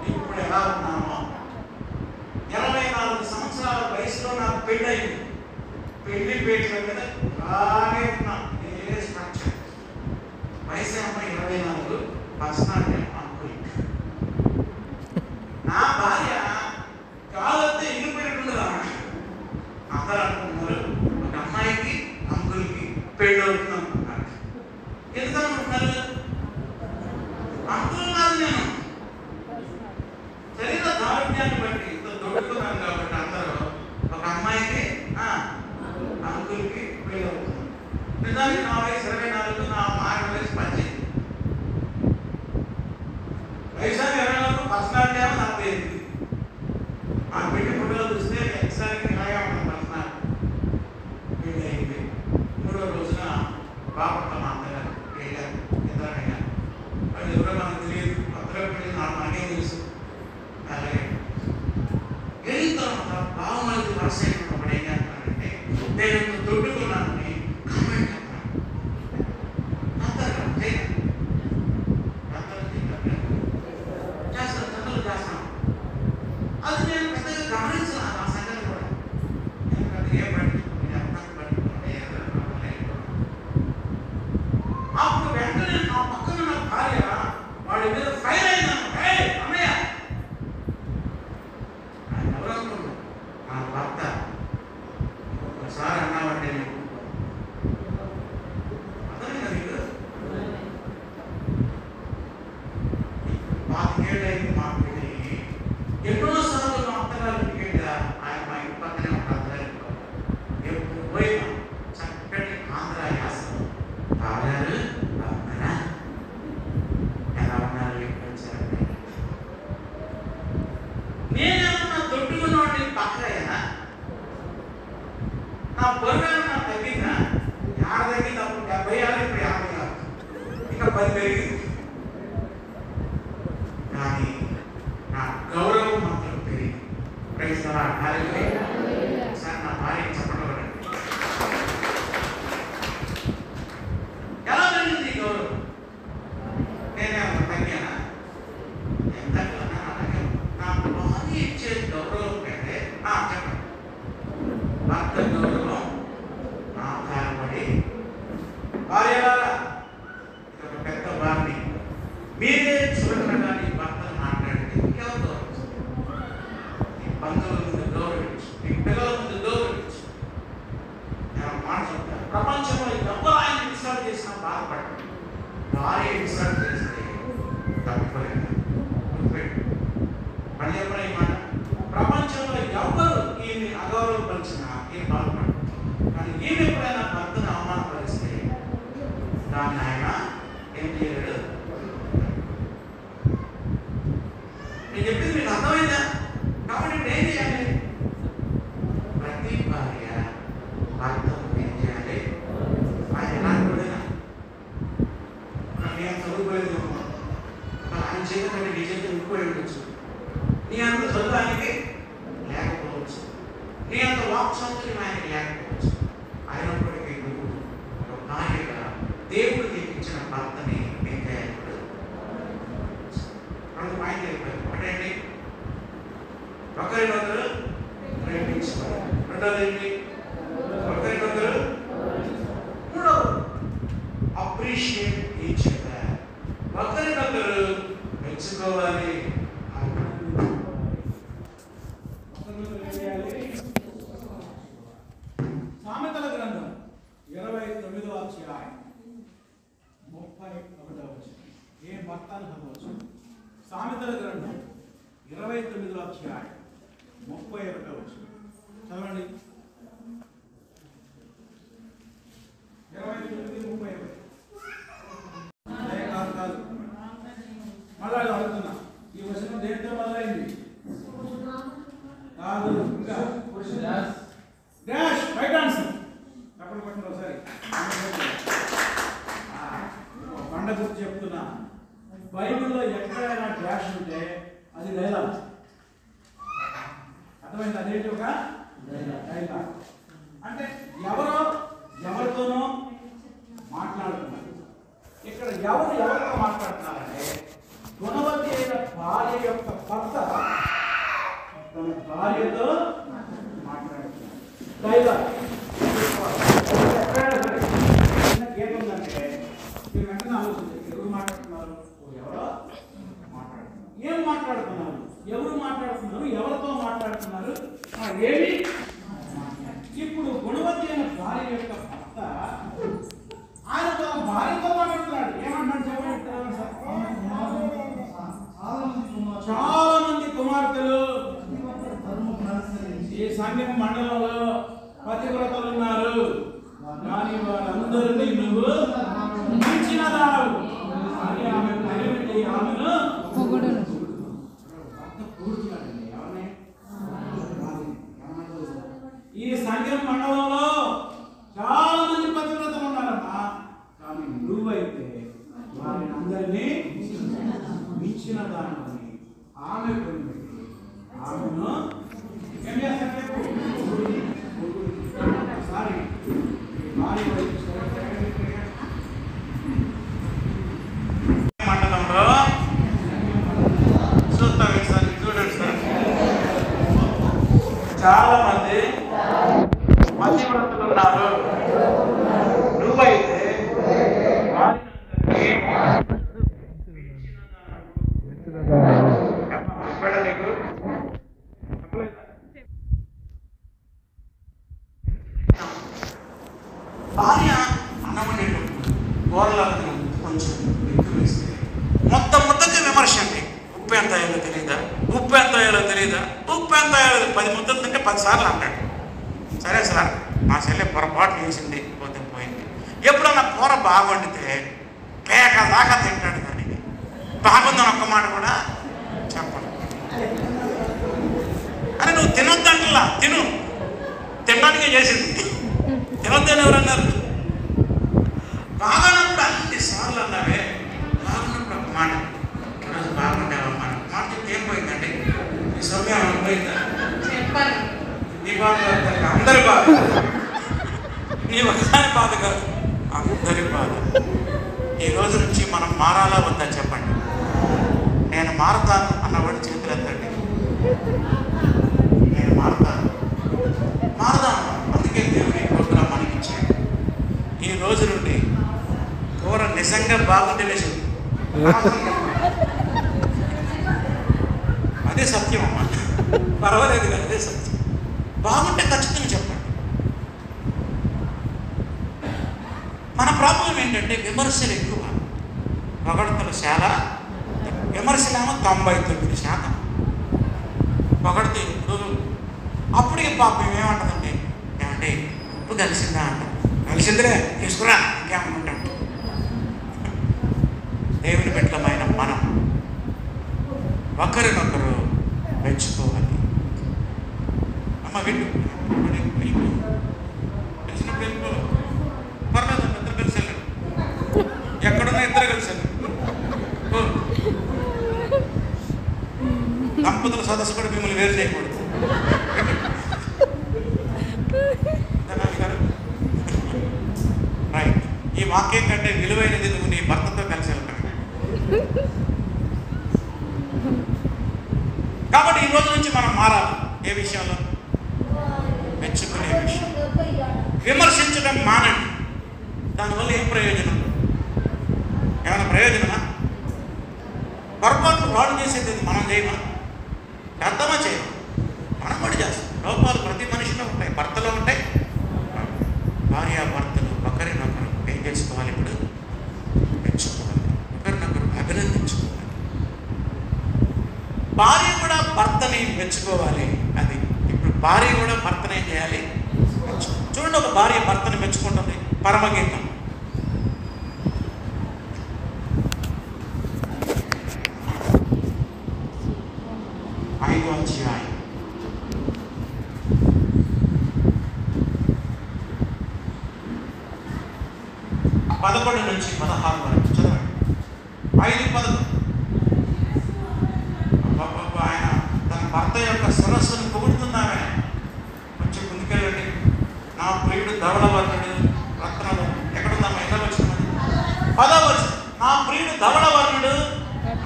నేను ఇప్పుడు ఎలా ఉన్నామో 24 సంవత్సరాల వయసులో నాకు పెళ్ళి అయింది. పెళ్లి పేట్ల మీద బాగా ఉన్నాం. ఏ స్ట్రక్చర్ వయసు అమ్మ 24, పర్సనాలిటీ అంకుల్. నా భార్య కాలంతో ఇరిపోయినట్టుండదా? అందరూ అనుకుంటున్నారు ఒక అమ్మాయికి అంకుల్కి పెళ్ళి అవుతుంది అనుకుంటున్నారు. ఎందుకు అనుకుంటున్నారు? అంకుల్ కాదు నేను, శరీర దారుణ్యాన్ని బట్టి ఇంత దొడుకున్నాను కాబట్టి అందరూ ఒక అమ్మాయికి అంకుల్కి పెళ్ళి అవుతుంది. నిజానికి నా వయసు 24, నా ఆయన వయసు 18. వయసు 24, పర్సనాలిటీ ఏమో 48. ఆ పెళ్లి ఫోటోలు చూస్తే ఎక్స్ట్రాకి ఇలాగే ఉంటుంది పర్సనాలిటీ. పెళ్ళి అయింది. 3వ రోజున బాపట్ల మా అత్తగారు వెళ్ళారు, ఇద్దరయ్యారు. వాళ్ళు ఎవరో మనకు తెలియదు, కొత్తగా పెళ్ళి నాకేం తెలుసు. అలాగే వెళ్ళిన తర్వాత బాగుమతి వరుస అయినప్పుడు ఏం చేస్తున్నానంటే నేను ఇంత దొడ్డుకున్నానని కామెంట్ చెప్తాను. చేస్తాను, చదువులు చేస్తాను. అది నేను పెద్దగా గమనించాను ఆ సంగతి కూడా. ఎందుకంటే ఏం పట్టించుకోండి, పట్టించుకోండి. అప్పుడు వెంటనే నా పక్కన నా భార్య వాడి మీద ఫైర్ అయినాను. అన్నయ్య ఆయన ఎవరనుకుంటు నా భర్త ఒకసారి అన్నావంటే అర్థమైందా మీకు? 25 అయింది మా పెళ్ళి. ఎన్నోసార్లు మా అత్తగారు ఇంటికి ఆయన మా ఇంటి పక్కనే ఒక అత్తగారు ఎప్పుడు పోయినా చక్కటి ఆంధ్ర యాసలో బాగారు బాగున్నారా, ఎలా ఉన్నారు, ఎప్పుడు వచ్చారంటే నేనేమన్నా దొడ్డుకున్నవాడిని పక్కయ్యా బరువు తగ్గిందా? ఆడ తగ్గింది. అప్పుడు 76, ఇప్పుడు 56, ఇంకా 10 పెరిగింది. కానీ నా గౌరవం మాత్రం పెరిగింది. Praise the Lord. Hallelujah. Sir నా భార్య చెప్పడం ఎలా పెరిగింది గౌరవం? నేనే తగ్గానా? నేను తగ్గానా? అలాగే నా భార్య ఇచ్చే గౌరవం కంటే చెప్పండి, భర్త గౌరవం ఆధారపడి భార్యలారా, ఒక పెద్ద వారిని మీరే చూడకుండా నీ భర్తను మాట్లాడితే ఇంకెవరు గౌరవించు? నీ బంధువుల ముందు గౌరవించు, నీ పిల్లల ముందు గౌరవించు. నేను మాట చెప్తాను, ప్రపంచంలో ఎవరు ఆయన ఇన్సల్ట్ చేసినా బాధపడతాడు. భార్య ఇన్సల్ట్ చేస్తే తప్పుకోలేదు. మళ్ళీ ఎప్పుడో ఈ మాట, ప్రపంచంలో ఎవరు ఈయన్ని అగౌరవపరిచినా ఈయన బాధపడతాడు. కానీ ఈయన ఎప్పుడైనా భర్తను అవమానపరిస్తే దాన్ని ఆయన ఏం చేయలేడు. నేను చెప్పింది మీకు అర్థమైందా? కాబట్టి ఇప్పుడు ఏం చేయాలి? ప్రతి భార్య భర్తను ఏం చేయాలి? ఆయన ఎలాంటి వాడైనా, నేను చదువుకోలేదు, ఆయన చేతులు నీ చేతులు ఇంకోటి ఉండొచ్చు, నీ అంత చదువు ఆయనకి లేకపోవచ్చు, నీ అంత వాక్ సౌకర్యం ఆయనకి లేకపోవచ్చు. అయినప్పటికీ నువ్వు ఒక భార్యగా దేవుడు నీకు ఇచ్చిన భర్తని ఏం చేయాలి? రెండు పాయింట్లు అయిపోయాయి. ఒకటేంటి? ఒకరినొకరు ప్రేమించుకోవాలి. రెండోది ఏంటి? ఒకరినొకరు. మూడవది అప్రిషియేట్ ఈచ్ అదర్. ఒకరినొకరు మెచ్చుకోవాలి. సామెతల గ్రంథం 29వ అధ్యాయం 31వ వచనం. ఏ భర్తను చదవచ్చు? సామెతల గ్రంథం 29వ అధ్యాయం 31వ వచనం చదవండి. 29:31. కాదు, మళ్ళా అడుగుతున్నా, ఈ వచనం దేంతో మొదలైంది? కాదు, ఇంకా డాష్ రైట్ ఆన్సర్. అప్పుడు పట్టిన ఒకసారి పండ గురించి చెప్తున్నా. బైబిల్లో ఎక్కడైనా డాష్ ఉంటే అది డైలాగ్. అర్థమైంది? అదేంటి? ఒక డైలాగ్. అంటే ఎవరో ఎవరితోనో మాట్లాడుతున్నారు. ఇక్కడ ఎవరు ఎవరితో మాట్లాడుతున్నారంటే గుణవతి అయిన భార్య యొక్క భర్త తన భార్యతో మాట్లాడుతున్నారు. డైలాగ్. ఎక్కడైనా సరే చిన్న గేట్ ఉందంటే మీరు వెంటనే ఆలోచించారు, ఎవరు మాట్లాడుతున్నారు? ఎవరో మాట్లాడుతున్నారు. ఏం మాట్లాడుతున్నారు? ఎవరు మాట్లాడుతున్నారు? ఎవరితో మాట్లాడుతున్నారు? ఏమి? ఇప్పుడు గుణవతి అయిన భార్య యొక్క భర్త ఆయన తన భార్యతో మాట్లాడుతున్నాడు. ఏమంటాడు చెప్పండి? చాలా మంది కుమార్తెలు ఈ సంఘం మండలంలో పతివ్రతలు ఉన్నారు, కానీ వారందరినీ నువ్వు మించిన దానవు అని ఆమె తెలివిని ఆమెను ఈ సంఘం మండలంలో చాలా మంది పతివ్రతలు ఉన్నారమ్మా, కానీ నువ్వైతే వారిని అందరినీ మించిన దానని ఆమె కొనిపెట్టి ఆమెను ఏం చేస్తారు? సారీ మండలంలో చూస్తాం సార్, చూడండి సార్, చాలా మంది పతివ్రతలు ఉన్నారు. నువ్వైతే భార్య అన్నమనేటప్పుడు కూరలకు కొంచెం ఎక్కువ వేస్తే మొత్తం ముద్దకి విమర్శ అండి. ఉప్పు ఎంత అయ్యాలో తెలియదా? ఉప్పు ఎంత అయ్యాలో తెలియదా? ఉప్పు ఎంత అయ్యాలో 10 ముద్దలు తింటే 10 సార్లు అంటాడు. సరే సార్, మా చెల్లె పొరపాటు వేసింది, పోతే పోయింది. ఎప్పుడన్నా కూర బాగుండితే పేక దాకా తింటాడు, కానీ బాగుందని ఒక్క మాట కూడా చెప్పడు. అని నువ్వు తినొద్దంటలా, తిను, తినడానికే చేసింది. తినొద్దని ఎవరన్నారు? బాగానప్పుడు అన్ని సార్లు అన్నావే, బాగున్నప్పుడు ఒక మాట, ఈరోజు బాగుంటావమ్మా మాట చెప్తే ఏం పోయిందండి? ఈ సమయం పోయిందా? చెప్పాలి. నీ బాధ కాదు, అందరి బాధ. నీ ఒకసారి బాధ కాదు, అందరి బాధ. ఈ రోజు నుంచి మనం మారాలా వద్దా చెప్పండి? నేను మారుతాను అన్నవాడు చేతులు ఎత్తండి. నేను మారుతాను, మారదాను. అందుకే దేవుని ప్రోగ్రాం మనకి ఇచ్చాడు. ఈ రోజు నుండి కూర నిజంగా బాగుంటేనే చెప్పు, అదే సత్యం అమ్మా, పర్వాలేదు కదా, అదే సత్యం. బాగుంటే ఖచ్చితంగా చెప్పండి. మన ప్రాబ్లం ఏంటంటే విమర్శలు ఎక్కువ, పొగడతలు చాలా, విమర్శలేమో 99%. పొగడితే ఎప్పుడు అప్పటికి పాపం ఏమంటుందంటే, ఏమంటే ఉప్పు కలిసిందా అంట. కలిసిందిరే, తీసుకురా ఇంకేమంటాం. దేవుని బిడ్డలమైన మనం ఒకరినొకరు మెచ్చుకోవాలి. అమ్మ వింటు తెలిసినప్పుడు వెళ్ళిపో, పర్లేదు ఇద్దరు కలిసి వెళ్ళారు, ఎక్కడున్నా ఇద్దరు కలిసి వెళ్ళారు. దంపతుల సదస్సు కూడా మిమ్మల్ని వేరు చేయకూడదు. రైట్. ఈ వాక్యం కంటే విలువైనది నువ్వు నీ భర్తతో కలిసి వెళ్తావు. కాబట్టి ఈ రోజు నుంచి మనం మారాలి. ఏ విషయంలో? మెచ్చుకునే విషయం. విమర్శించడం మానండి. దానివల్ల ఏం ప్రయోజనం? ఏమైనా ప్రయోజనమా? పొరపాట్లు వాడు చేసేది మనం చేయమా? అర్థమా చేయమా? మనం కూడా చేస్తాం. లోపాలు ప్రతి మనిషిలో ఉంటాయి, భర్తలో ఉంటాయి. భార్యాభర్తలు ఒకరినొకరు ఏం చేసుకోవాలి? ఇప్పుడు మెచ్చుకోవాలి, ఒకరినొకరు అభినందించుకోవాలి. భార్య కూడా భర్తని మెచ్చుకోవాలి. అది ఇప్పుడు భార్య కూడా భర్తని ఏం చేయాలి? చూడండి, ఒక భార్య భర్తని మెచ్చుకుంటుంది. పరమగీతం. ఐదో అధ్యాయం 11 నుంచి 16 వరకు చదవండి. 5:11. ఆయన తన భర్త యొక్క శిరస్సును పొగుడుతున్నామే. కొంచెం ముందుకెళ్ళండి. నా ప్రియుడు ధవళవర్ణుడు రత్నము. ఎక్కడుందమ్మా? ఎంత వచ్చినది? 10వ వచనం. నా ప్రియుడు ధవళవర్ణుడు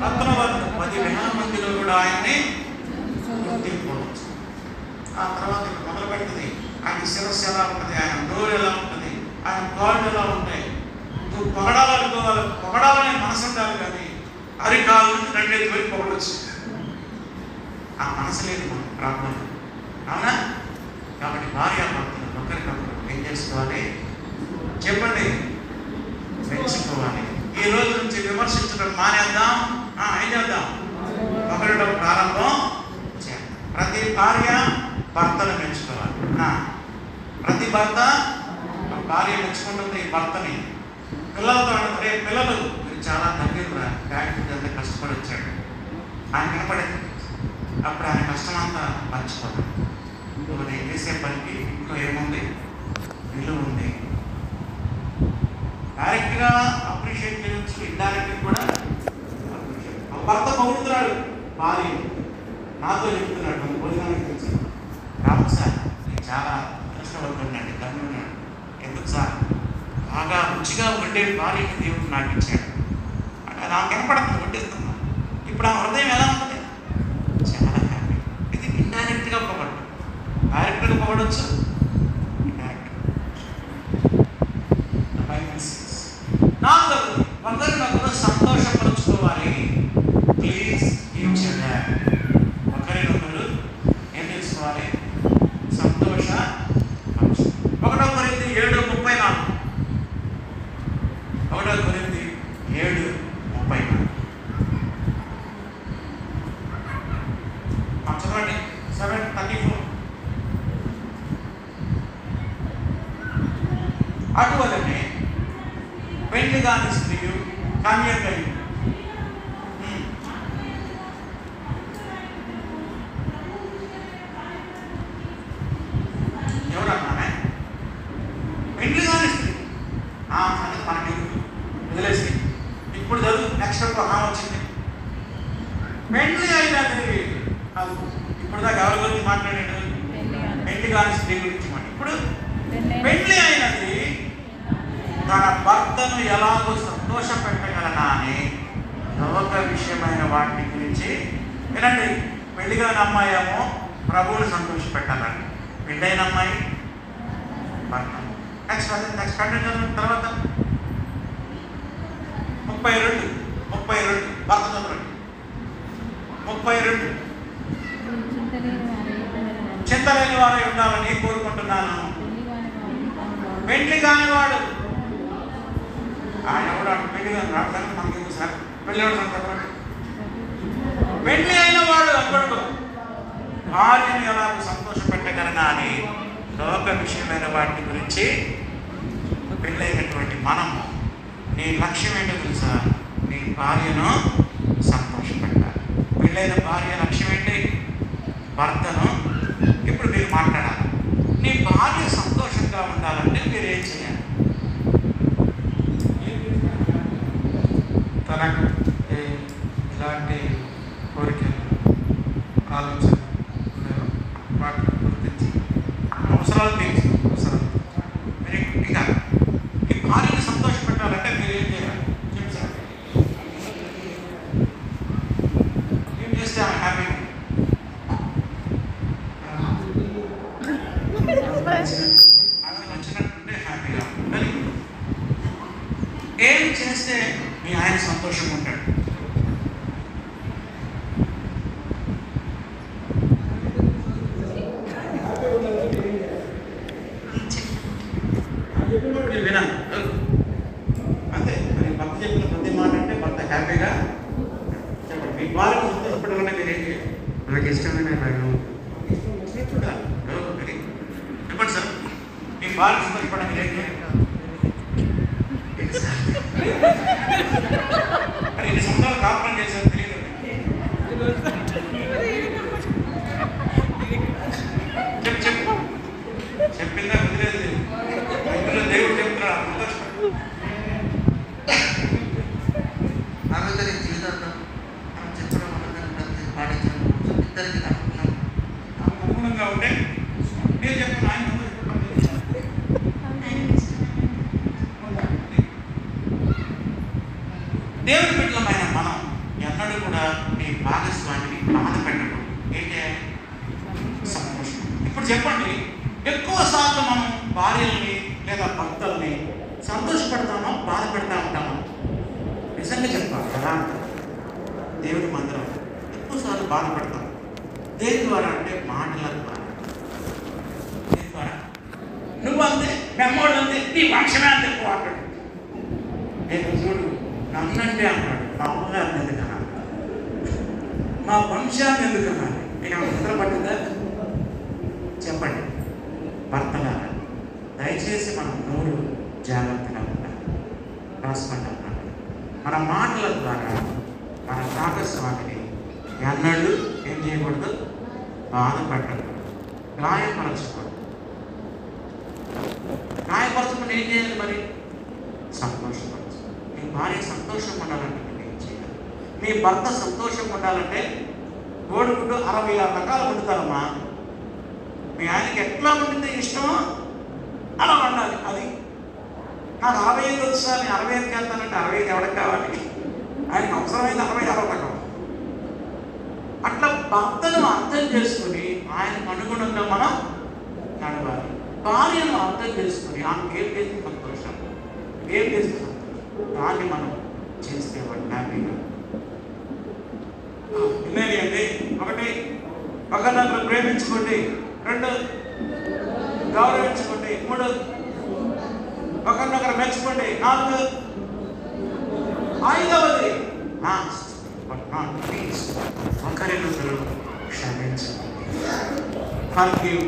రత్నవర్ణుడు, 10,000 మందిలో కూడా ఆయన్ని గుర్తింపవచ్చు. ఆ తర్వాత ఇక్కడ మొదలు పెడుతుంది. ఆయన శిరస్సు ఎలా ఉంటుంది, ఆయన నోరు ఎలా ఉంటుంది, ఆయన కాళ్ళు ఎలా ఉంటాయి. నువ్వు పొగడాలనుకోవాలి, పొగడాలనే మనసు ఉండాలి, కానీ అరికాలు నుంచి 2 పోయి పొగడవచ్చు. ఆ మనసు లేదు మన ప్రాబ్లం. అవునా? కాబట్టి భార్యాభర్తలు ఒకరికొకరు ఏం చేసుకోవాలి? చెప్పండి, మెచ్చుకోవాలి. ఈ రోజు నుంచి విమర్శించడం మానేద్దాం. ఏం చేద్దాం? ఒకరిలో ప్రారంభం చేద్దాం. ప్రతి భార్య భర్తను మెచ్చుకోవాలి. ప్రతి భర్త భార్య మెచ్చుకుంటుంది భర్తని. పిల్లలతో అంటే, రే పిల్లలు మీరు చాలా దగ్గర ఫ్యాక్టరీ అంతా కష్టపడి వచ్చాడు, ఆయన కనపడేది. అప్పుడు ఆయన కష్టం అంతా మర్చిపోతాడు. నువ్వు నేను చేసే పనికి ఇంట్లో ఏముంది? విలువ ఉంది. డైరెక్ట్గా అప్రిషియేట్ చేయవచ్చు, ఇండైరెక్ట్గా కూడా అప్రిషియేట్. భర్త పొగుడుతున్నాడు భార్య, నాతో చెప్తున్నాడు, నువ్వు భోజనానికి తెచ్చి రాము సార్, నేను చాలా కష్టపడుతున్నాడు, కన్నున్నాడు. ఎందుకు సార్? బాగా రుచిగా వండే భార్యని దేవుడు నాకు ఇచ్చాడు. నాకు కనపడుతుంది, వడ్డిస్తున్నా. ఇప్పుడు ఆ హృదయం ఎలా ఉంటుంది? చాలా హ్యాపీ. ఇది ఇండైరెక్ట్గా పొగడు. డైరెక్ట్గా పొగడవచ్చు, నాలుగవది, ఒకరినొకరు సంతోషపరుచుకోవాలి. Please each other. ఒకరినొకరు ఏం చేసుకోవాలి? సంతోష. 1 కొరింథీ 7:34. 1 కొరింథీ 7:34. చదవండి. 7:34. అటువలనే పెళ్లి కాని స్త్రీయు కన్యకయు ఎవరన్నానే? పెళ్లి కాని స్త్రీ అది మనకి వదిలేసి ఇప్పుడు చదువు నెక్స్ట్ వచ్చింది. పెళ్లి అయినది అది ఇప్పుడు దాకా ఎవరి గురించి మాట్లాడాడు? పెళ్లి కాని స్త్రీ గురించి మాట్లాడు. ఇప్పుడు పెళ్లి అయినది తన భర్తను ఎలాగో సంతోష పెట్టగలనా అని లోక విషయమైన వాటి గురించి వినండి. పెళ్లి కాని అమ్మాయి ఏమో ప్రభువుని సంతోష పెట్టాలని, పెళ్ళైన అమ్మాయి భర్త. నెక్స్ట్ కంటిన్యూ తర్వాత 32 భర్త చదవండి. 32 చింతలేని వారై ఉండాలని కోరుకుంటున్నాను. పెళ్లి కాని వాడు ఆయన కూడా పెళ్లి కాని రావడానికి మనకి సార్ పెళ్లి పెళ్లి అయిన వాడు అక్కడు భార్యను ఎలా సంతోష పెట్టగలనా అని లోక విషయమైన వాటి గురించి పెళ్ళైనటువంటి మనము నీ లక్ష్యం ఏంటో తెలుసా? నీ భార్యను సంతోషపెట్టాలి. పెళ్ళైన భార్య లక్ష్యం ఏంటి? భర్తను. ఇప్పుడు మీరు మాట్లాడాలి. నీ భార్య సంతోషంగా ఉండాలంటే మీరు ఏం చేయాలి? తనకు ఇలాంటి కోరికలు ఆలోచన వాటిని గుర్తించి అవసరాలు తెలుసు. మీరు ఇంకా ఈ భార్యను సంతోష పెట్టాలంటే మీరు ఏం చేయాలి? చెప్తారు. ఏం చేస్తే ఆమె హ్యాపీగా ఆమె నచ్చినట్టుంటే హ్యాపీగా ఉండాలి. ఏం చేస్తే మీ ఆయన సంతోషంగా ఉంటాడు? మీరు వినాలి అంతే. మరి భర్త చెప్పిన ప్రతి మాట అంటే భర్త హ్యాపీగా చెప్పండి. మీ భార్య సంతోషపడాలంటే మీరు ఏం చేయాలి? నాకు ఇష్టమైన రంగం చూడాలి. చెప్పండి సార్, మీ భార్య సంతోషపడ మీరు ఏం చేయాలి? మరి 2 సంవత్సరాలు కాపురం చేశారు తెలియదు. చెప్పు చెప్పిందా వదిలేదు. ఇందులో దేవుడు చెప్తున్నాడు సంతోషపడు. ఆమెతో నేను జీవితాంతం చెప్పడం పాటించడం ఇద్దరికి అనుగుణంగా ఉంటే నేను చెప్పను. ఆయన దేవుడి బిడ్డలమైన మనం ఎన్నడూ కూడా నీ భాగస్వామిని బాధ పెట్టడం. ఏం చేయాలి? సంతోషం. ఇప్పుడు చెప్పండి, ఎక్కువ సార్లు మనం భార్యల్ని లేదా భర్తల్ని సంతోషపెడతామో బాధ పెడతా ఉంటామో? నిజంగా చెప్పాలి. ఎలా అంటారు? దేవుడి మందిరం ఎక్కువసార్లు బాధపడతాం. దేని ద్వారా అంటే మాటల ద్వారా. దేని ద్వారా? నువ్వు అంతే, మెమ్మోడు అంతే, నీ వంశమే అంతే ఎక్కువ అంటాడు. నేను చూడు నన్నంటే అన్నాడు, మా అమ్మగారిని ఎందుకు అన్నాడు, మా వంశాన్ని ఎందుకు అన్నాడు. నేను ముద్ర పట్టిందా? చెప్పండి భర్తలారా, దయచేసి మనం నోరు జాగ్రత్తగా ఉండాలి. రాసుకుంటాం. మన మాటల ద్వారా మన భాగస్వామిని ఎన్నడూ ఏం చేయకూడదు? బాధపడకూడదు, గాయపరచకూడదు. గాయపరచకుండా ఏం చేయాలి? మరి సంతోషపరచు. మీ భార్య సంతోషం ఉండాలంటే మీరు ఏం చేయాలి? మీ భర్త సంతోషం ఉండాలంటే కోడిగుడ్డు 66 రకాలు వండుతారమ్మా. మీ ఆయనకి ఎట్లా ఉండితే ఇష్టమో అలా వండాలి. అది నాకు 65 వచ్చా, నేను 65కి వెళ్తానంటే 65 ఎవరికి కావాలి? ఆయనకు అవసరమైంది 66 రకం. అట్లా భర్తను అర్థం చేసుకుని ఆయనకు అనుగుణంగా మనం నడవాలి. భార్యను అర్థం చేసుకుని ఆమెకు ఏం చేస్తే సంతోషం, ఏం చేస్తే సంతోషం, దాన్ని మనం చేస్తే వాడు హ్యాపీగా. వినేయండి. 1 ఒకరినొకరు ప్రేమించుకోండి. 2 గౌరవించుకోండి. 3 ఒకరినొకరు మెచ్చుకోండి. 4 5వది లాస్ట్ బట్ నాట్ లీస్ట్ ఒకరినొకరు క్షమించుకోండి. Forgive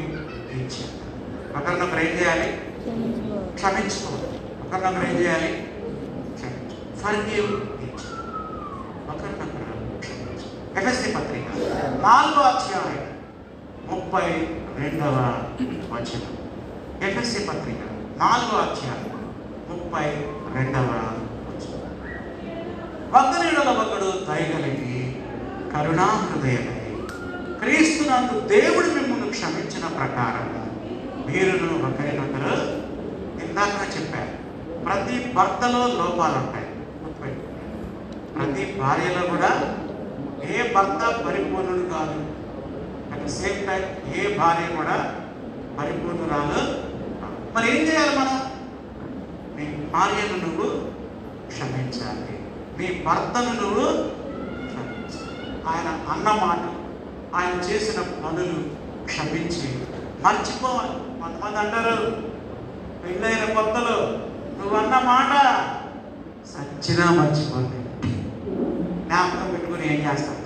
each other. ఒకరినొకరు ఏం చేయాలి? క్షమించుకోవాలి. ఒకరినొకరు ఏం చేయాలి? Forgive each other. ఒకరినొకరు ఎఫెసీ పత్రిక 4వ అధ్యాయం 32వ వచనం. ఎఫెసీ పత్రిక 4వ అధ్యాయం 32వ వచనం. ఒకరిడల ఒకడు దయగలిగి కరుణాహృదయమై క్రీస్తునందు దేవుడు మిమ్మల్ని క్షమించిన ప్రకారము మీరును ఒకరినొకరు ఇందాక చెప్పారు. ప్రతి భర్తలో లోపాలు ఉంటాయి. ప్రతి భార్యలో కూడా ఏ భర్త పరిపూర్ణుడు కాదు. అట్ ద సేమ్ టైం ఏ భార్య కూడా పరిపూర్ణురాలు. మరి ఏం చేయాలి మనం? నీ భార్యను నువ్వు క్షమించాలి, నీ భర్తను నువ్వు క్షమించాలి. ఆయన అన్న మాట, ఆయన చేసిన పనులు క్షమించి మర్చిపోవాలి. కొంతమంది అంటారు, పెళ్ళైన కొత్తలో నువ్వు అన్న మాట సచ్చినా మర్చిపోతే జ్ఞాపకం పెట్టుకుని ఏం చేస్తాం?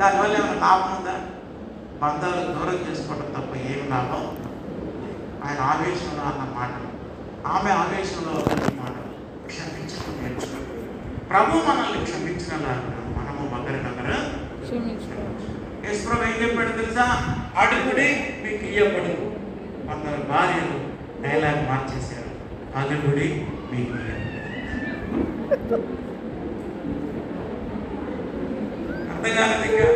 దానివల్ల ఏమైనా లాభం ఉందా? బంధాలు దూరం చేసుకోవడం తప్ప ఏమి లాభం? ఆయన ఆవేశంలో అన్న మాటలు, ఆమె ఆవేశంలో అన్న మాటలు క్షమించడం నేర్చుకో. ప్రభు మనల్ని క్షమించినలాగా మనము ఒకరినొకరు క్షమించుకోవాలి. యేసుప్రభు ఏం చెప్పాడు తెలుసా? అడుగుడి మీకు ఇయ్యబడు. కొందరు భార్యలు డైలాగ్ మార్చేశారు, అడుగుడి మీకు అర్థం కాలేదు. ఇంకా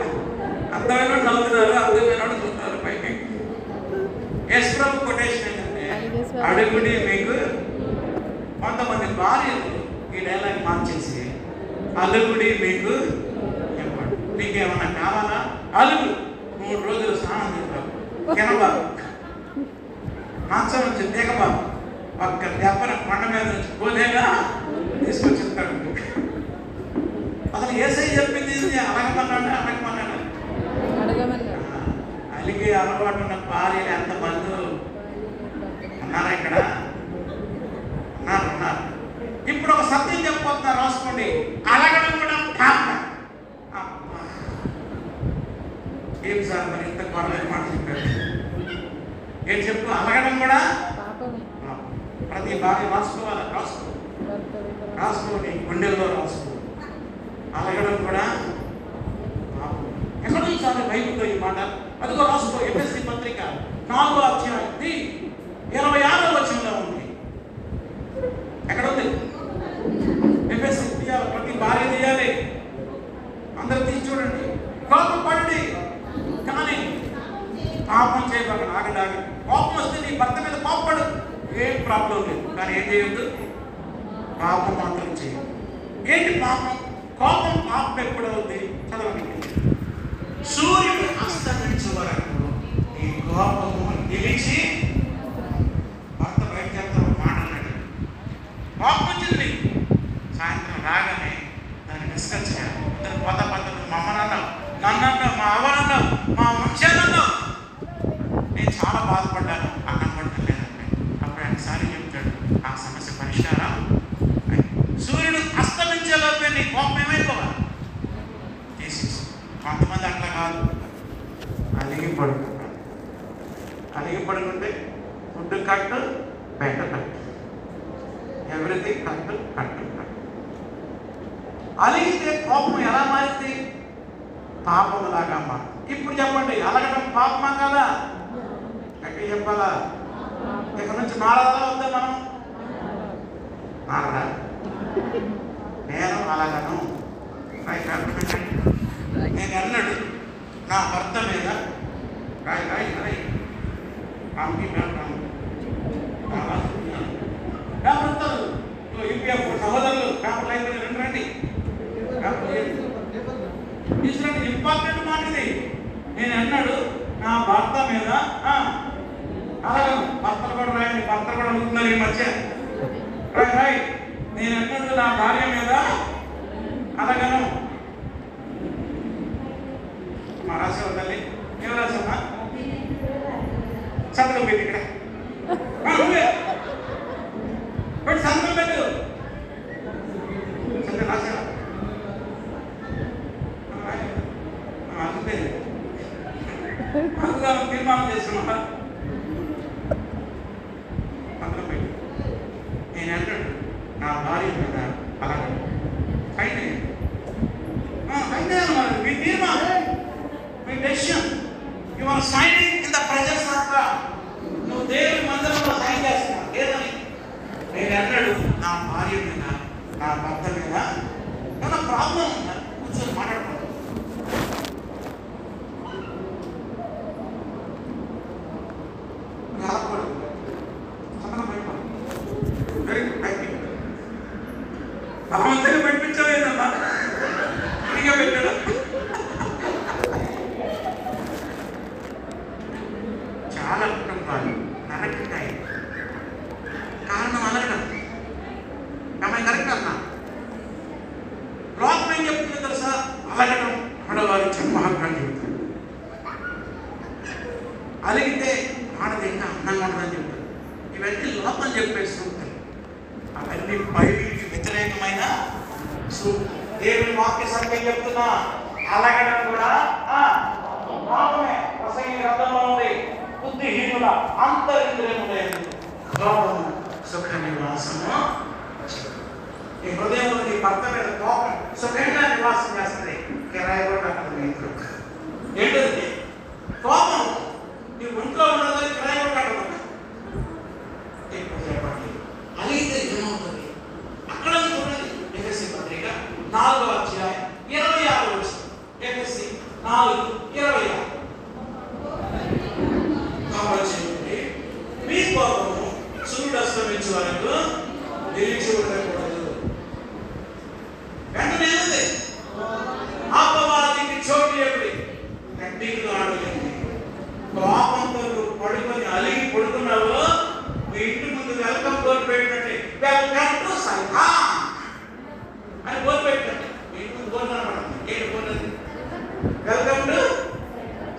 అర్థమైన నవ్వుతున్నారు, అర్థమైన చూస్తారు పైకి. యేసుప్రభు కొటేషన్ ఏంటంటే అడుగుడి మీకు. కొంతమంది భార్యలు ఈ డైలాగ్ మార్చేసి అలుగుడి మీకు చెప్పండి. నీకేమన్నా కావాలా? అలుగు. 3 రోజులు స్నానం చేస్తారు, కెనబాబు మాంసం నుంచి దిగబాబు, ఒక్క దెబ్బన కొండ మీద నుంచి పోలేగా తీసుకొచ్చిస్తాడు. అసలు ఏసై చెప్పింది అడగమన్నాడు, అడగమన్నాడు. అలిగి అలవాటు ఉన్న భార్యలు ఎంతమంది ఉన్నారా ఇక్కడ? ఉన్నారు. ఇప్పుడు ఒక సత్యం చెప్పబోతున్నారు, రాసుకోండి. అలగడం కూడా పాపం. ఏం సార్ మరి ఇంత గొడవ మాట చెప్పారు? ఏం చెప్పు? అలగడం కూడా ప్రతి భార్య రాసుకోవాలి. రాసుకోండి, గుండెల్లో రాసుకో. అలగడం కూడా ఎక్కడ చూసారు బైబిల్లో ఈ మాట? అదిగో రాసుకో. ఎఫెసీ పత్రిక 4వ అధ్యాయం 26వ వచనంలో ఉంది. ఎక్కడ ఉంది? ఎఫెసీ తీయాలి, ప్రతి భార్య తీయాలి. అందరూ తీసి చూడండి. కోపపడి కానీ పాపం చేయబడి ఆగడాగి. కోపం వస్తే నీ భర్త మీద కోపపడు, ఏం ప్రాబ్లం లేదు. కానీ ఏం చేయొద్దు? పాపం మాత్రం చేయదు. ఏంటి పాపం? కోపం పాపం ఎప్పుడవుతుంది? చదవండి. సూర్యుడు అస్తమించే వరకు ఈ కోపము నిలిచి. భర్త బయట చెప్తారు మాట్లాడాడు, కోపం వచ్చింది. సాయంత్రం రాగానే దాన్ని డిస్కస్ చేయాలి. కొత్త పద్ధతులు మా అమ్మనన్నావు, నన్నన్నావు, మా అవ్వనన్నావు, మా వంశాలన్నావు. నేను చాలా బాధపడ్డాను, అన్నం పడలేదంటే అప్పుడు ఒకసారి చెప్తాడు ఆ సమస్య పరిష్కారం. సూర్యుడు అస్తమించేలోపే నీ కోపం ఏమైపోవాలి? తీసేసి. కొంతమంది అట్లా కాదు, అలిగి పడుకుంటారు. అలిగి పడుకుంటే ఫుడ్ కట్టు, బెడ్ కట్టు, ఎవ్రీథింగ్ కట్టు. అలిగితే కోపం ఎలా మారింది? పాపం లాగా మారు. ఇప్పుడు చెప్పండి, అలగడం పాపమా కదా? ఎక్కడ చెప్పాలా? ఇక్కడ నుంచి మారాలా వద్దా? మనం మారడా? నేను అలాగను. నేను అన్నాడు నా భర్త మీద సహోదరులు పేపర్లు అయిపోయి రండి. తీసుకురండి, ఇంపార్టెంట్ మాట ఇది. నేను అన్నాడు నా భర్త మీద అలాగే భర్తలు కూడా రాయండి, భర్తలు కూడా అడుగుతున్నారు ఈ మధ్య. రాయ్ నేను అన్నాడు నా భార్య మీద అలాగను. మా రాసేవా తల్లి? ఏం రాసావా? సంతకం పెట్టి ఇక్కడ సంతకం పెట్టు. సంతకం రాసావా? అంతే, అందులో తీర్మానం చేస్తున్నా. సంతకం పెట్టి. నేను అన్నాడు నా భార్య మీద అలాగే అయితే మీ తీర్మానం, మీ decision, you are signing in the presence of God. నువ్వు భర్త మీద ఏమైనా ప్రాబ్లం ఉందా కూర్చొని మాట్లాడుకోండి. భగవంతుని పెట్టించలేదమ్మా ఫ్రీగా పెట్టాడు. చాలా కుటుంబాలు నరకటాయి. కారణం అలగడం. అమ్మాయి కరెక్ట్ అన్నా. లోకం ఏం చెప్తుంది తెలుసా? అలగడం ఆడవారి జన్మహక్కాన్ని చెబుతుంది. అలిగితే ఆడది ఇంకా అందంగా ఉండదని చెప్తుంది. ఇవన్నీ లోకం చెప్పేసి సూక్తులు. అవన్నీ బైబిల్కి వ్యతిరేకమైన సూక్తులు. దేవుని వాక్య సత్యం చెప్తున్నా, అలగడం కూడా పాపమే. ప్రసంగి గ్రంథంలో ఉంది, బుద్ధిహీనుల అంతరింద్రియములందు సుఖ నివాసము. ఈ హృదయంలో నీ భర్త మీద కోపం సుఖంగా నివాసం చేస్తుంది. కిరాయి కూడా అక్కడ మీకు ఏంటది? కోపం నీ ఒంట్లో ఉన్నది, కిరాయి కూడా కట్టదు. అలిగితే ఏమవుతుంది? అక్కడ చూడండి, ఎఫెసీ పత్రిక 4వ అధ్యాయం 26వ వచనం. ఎఫెసీ 4:26. కాబట్టి మీ కోపము సూర్యుడు అస్తమించే వరకు నిలిచి ఉండకూడదు. వెంటనే ఉంది అపవాదికి చోటు ఎప్పుడు గట్టిగా ఆడలేదు. కోపంతో పడుకొని అలిగి పడుకున్నావు, మీ ఇంటి ముందు వెల్కమ్ బోర్డు పెట్టండి, వెల్కమ్ టు సైతాన్ అని బోర్డు పెట్టండి. మీ ఇంటి ముందు బోర్డు అనబడుతుంది. ఏంటి బోర్డు అది? వెల్కమ్ టు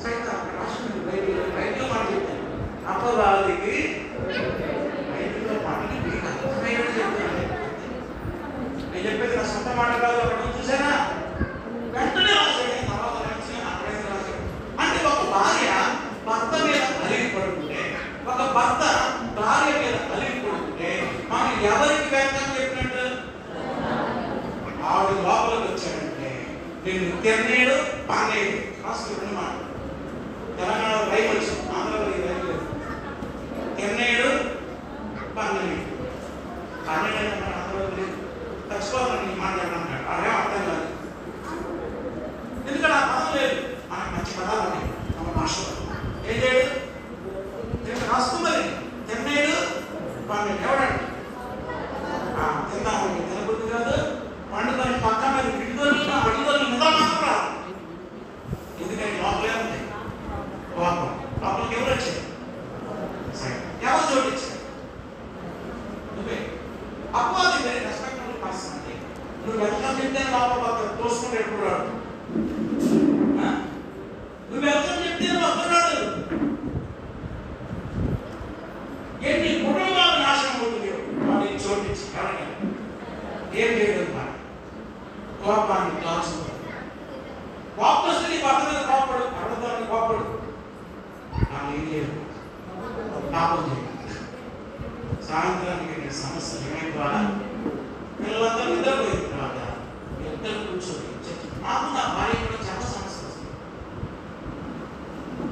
సైతాన్. రాష్ట్రం బైబిల్లో మాట చెప్తాను. అపవాదికి బైబిల్లో మాటలు మీకు అర్థమయ్యేది చెప్తాను. నేను చెప్పేది నా సొంత మాట కాదు. అక్కడ చూసానా? వెంటనే రాశాడు. తర్వాత అక్కడే రాశాడు. అంటే ఒక భార్య భర్త మీద అలిగి పడుతుంటే, ఒక భర్త భార్య మీద అలిగి పడుతుంటే మనం ఎవరికి వెళ్తామని చెప్పినట్టు? ఆవిడ లోపలికి వచ్చాడంటే నేను తెన్నేడు పన్నేడు రాసుకున్న మాట. తెలంగాణ రైలు వచ్చాం, ఆంధ్రలో ఈ రైలు లేదు. తెన్నేడు పన్నేడు పన్నెండు మన ఆంధ్రలో లేదు. ఖచ్చితంగా మాట్లాడాలంటాడు. అదే అర్థం కాదు. ఎందుకంటే ఆ పదం లేదు. మనకు మంచి పదాలు ఉన్నాయి మన భాషలో. ఏం చేయడు? రాసుకున్నది తెన్నేడు పన్నెండు. ఎవడండి? తిందాము, తినబుద్ధి కాదు. పండుగని పక్కన విడుదల అడుగుదల నిద్ర మాత్రం. ఎందుకంటే లోపలే ఉంది కోపం. లోపలికి ఎవరు వచ్చారు? ఎవరు జోడించారు? నువ్వే. అపవాది వెరీ రెస్పెక్టబుల్ పర్సన్ అండి. నువ్వు వెల్కమ్ చెప్తే లోపల తోసుకుంటే ఎప్పుడు రాడు. నువ్వు వెల్కమ్ చెప్తే వస్తున్నాడు. ఎన్ని కుటుంబాలు నాశనం అవుతుంది వాడిని చోటించి. ఏం చేయలేదు మాట కోపాన్ని దాచుకుంటాడు. కోపస్తుని భర్త మీద కోపడు, అర్థాన్ని కోపడు. వాళ్ళు ఏం చేయరు, పాపం చేయరు. సాయంత్రానికి సమస్య ఏమై ద్వారా పిల్లలంతా నిద్రపోయిన తర్వాత ఇద్దరు కూర్చొని నాకు నా భార్య కూడా చాలా సమస్యలు వస్తుంది.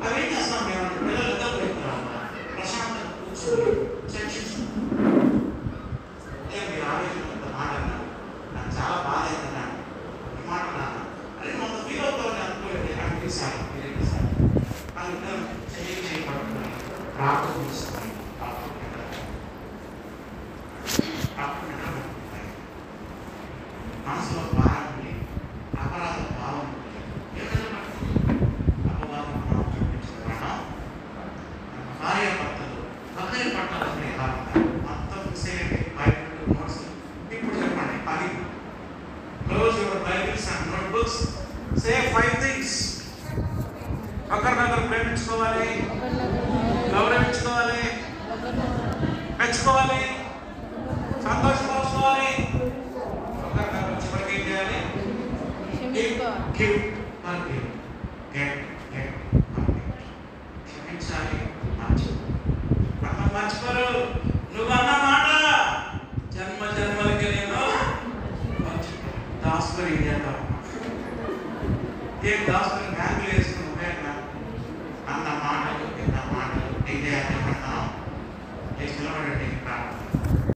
అవేం చేస్తాం మేమంటే పిల్లలు నిద్రపోయిన తర్వాత ప్రశాంతంగా కూర్చొని చర్చించుకుంటాం. మీరు ఆవేశంతో మాట్లాడినారు, నాకు చాలా బాధ అయిందన్నాను. ఈ మాట నాన్న అదే మొత్తం ఫీల్ అవుతామని అనుకోలేదు. అనిపిస్తాను మీరేసారి వాళ్ళు ఇద్దరు చేయబడుతున్నాయి. ప్రార్థన తీసుకుని మనసులో భారం ఉంది, అపరాధ భావం అపవాదం మనం చూపించడం భార్య భర్తలు ఒకరి పట్ల మొత్తం బైబిల్ నోట్స్. ఇప్పుడు చెప్పండి 10. Close your Bibles and notebooks. Say 5 things. ఒకరినొకరు ప్రేమించుకోవాలి, గౌరవించుకోవాలి, మెచ్చుకోవాలి, సంతోషపరచుకోవాలి. ఒకరినొకరు చివరికి ఏం చేయాలి? క్షమించాలి, మర్చిపోరు. నువ్వు అన్న మాట జన్మ జన్మలకి నేను దాసుకొని ఏం చేద్దాం? ఏం దాసుకొని బ్యాంకులు వేసుకుని ఉపయోగం? అన్న మాటలు తిన్న మాటలు ఏం చేయాలి? మనం నిలబడండి.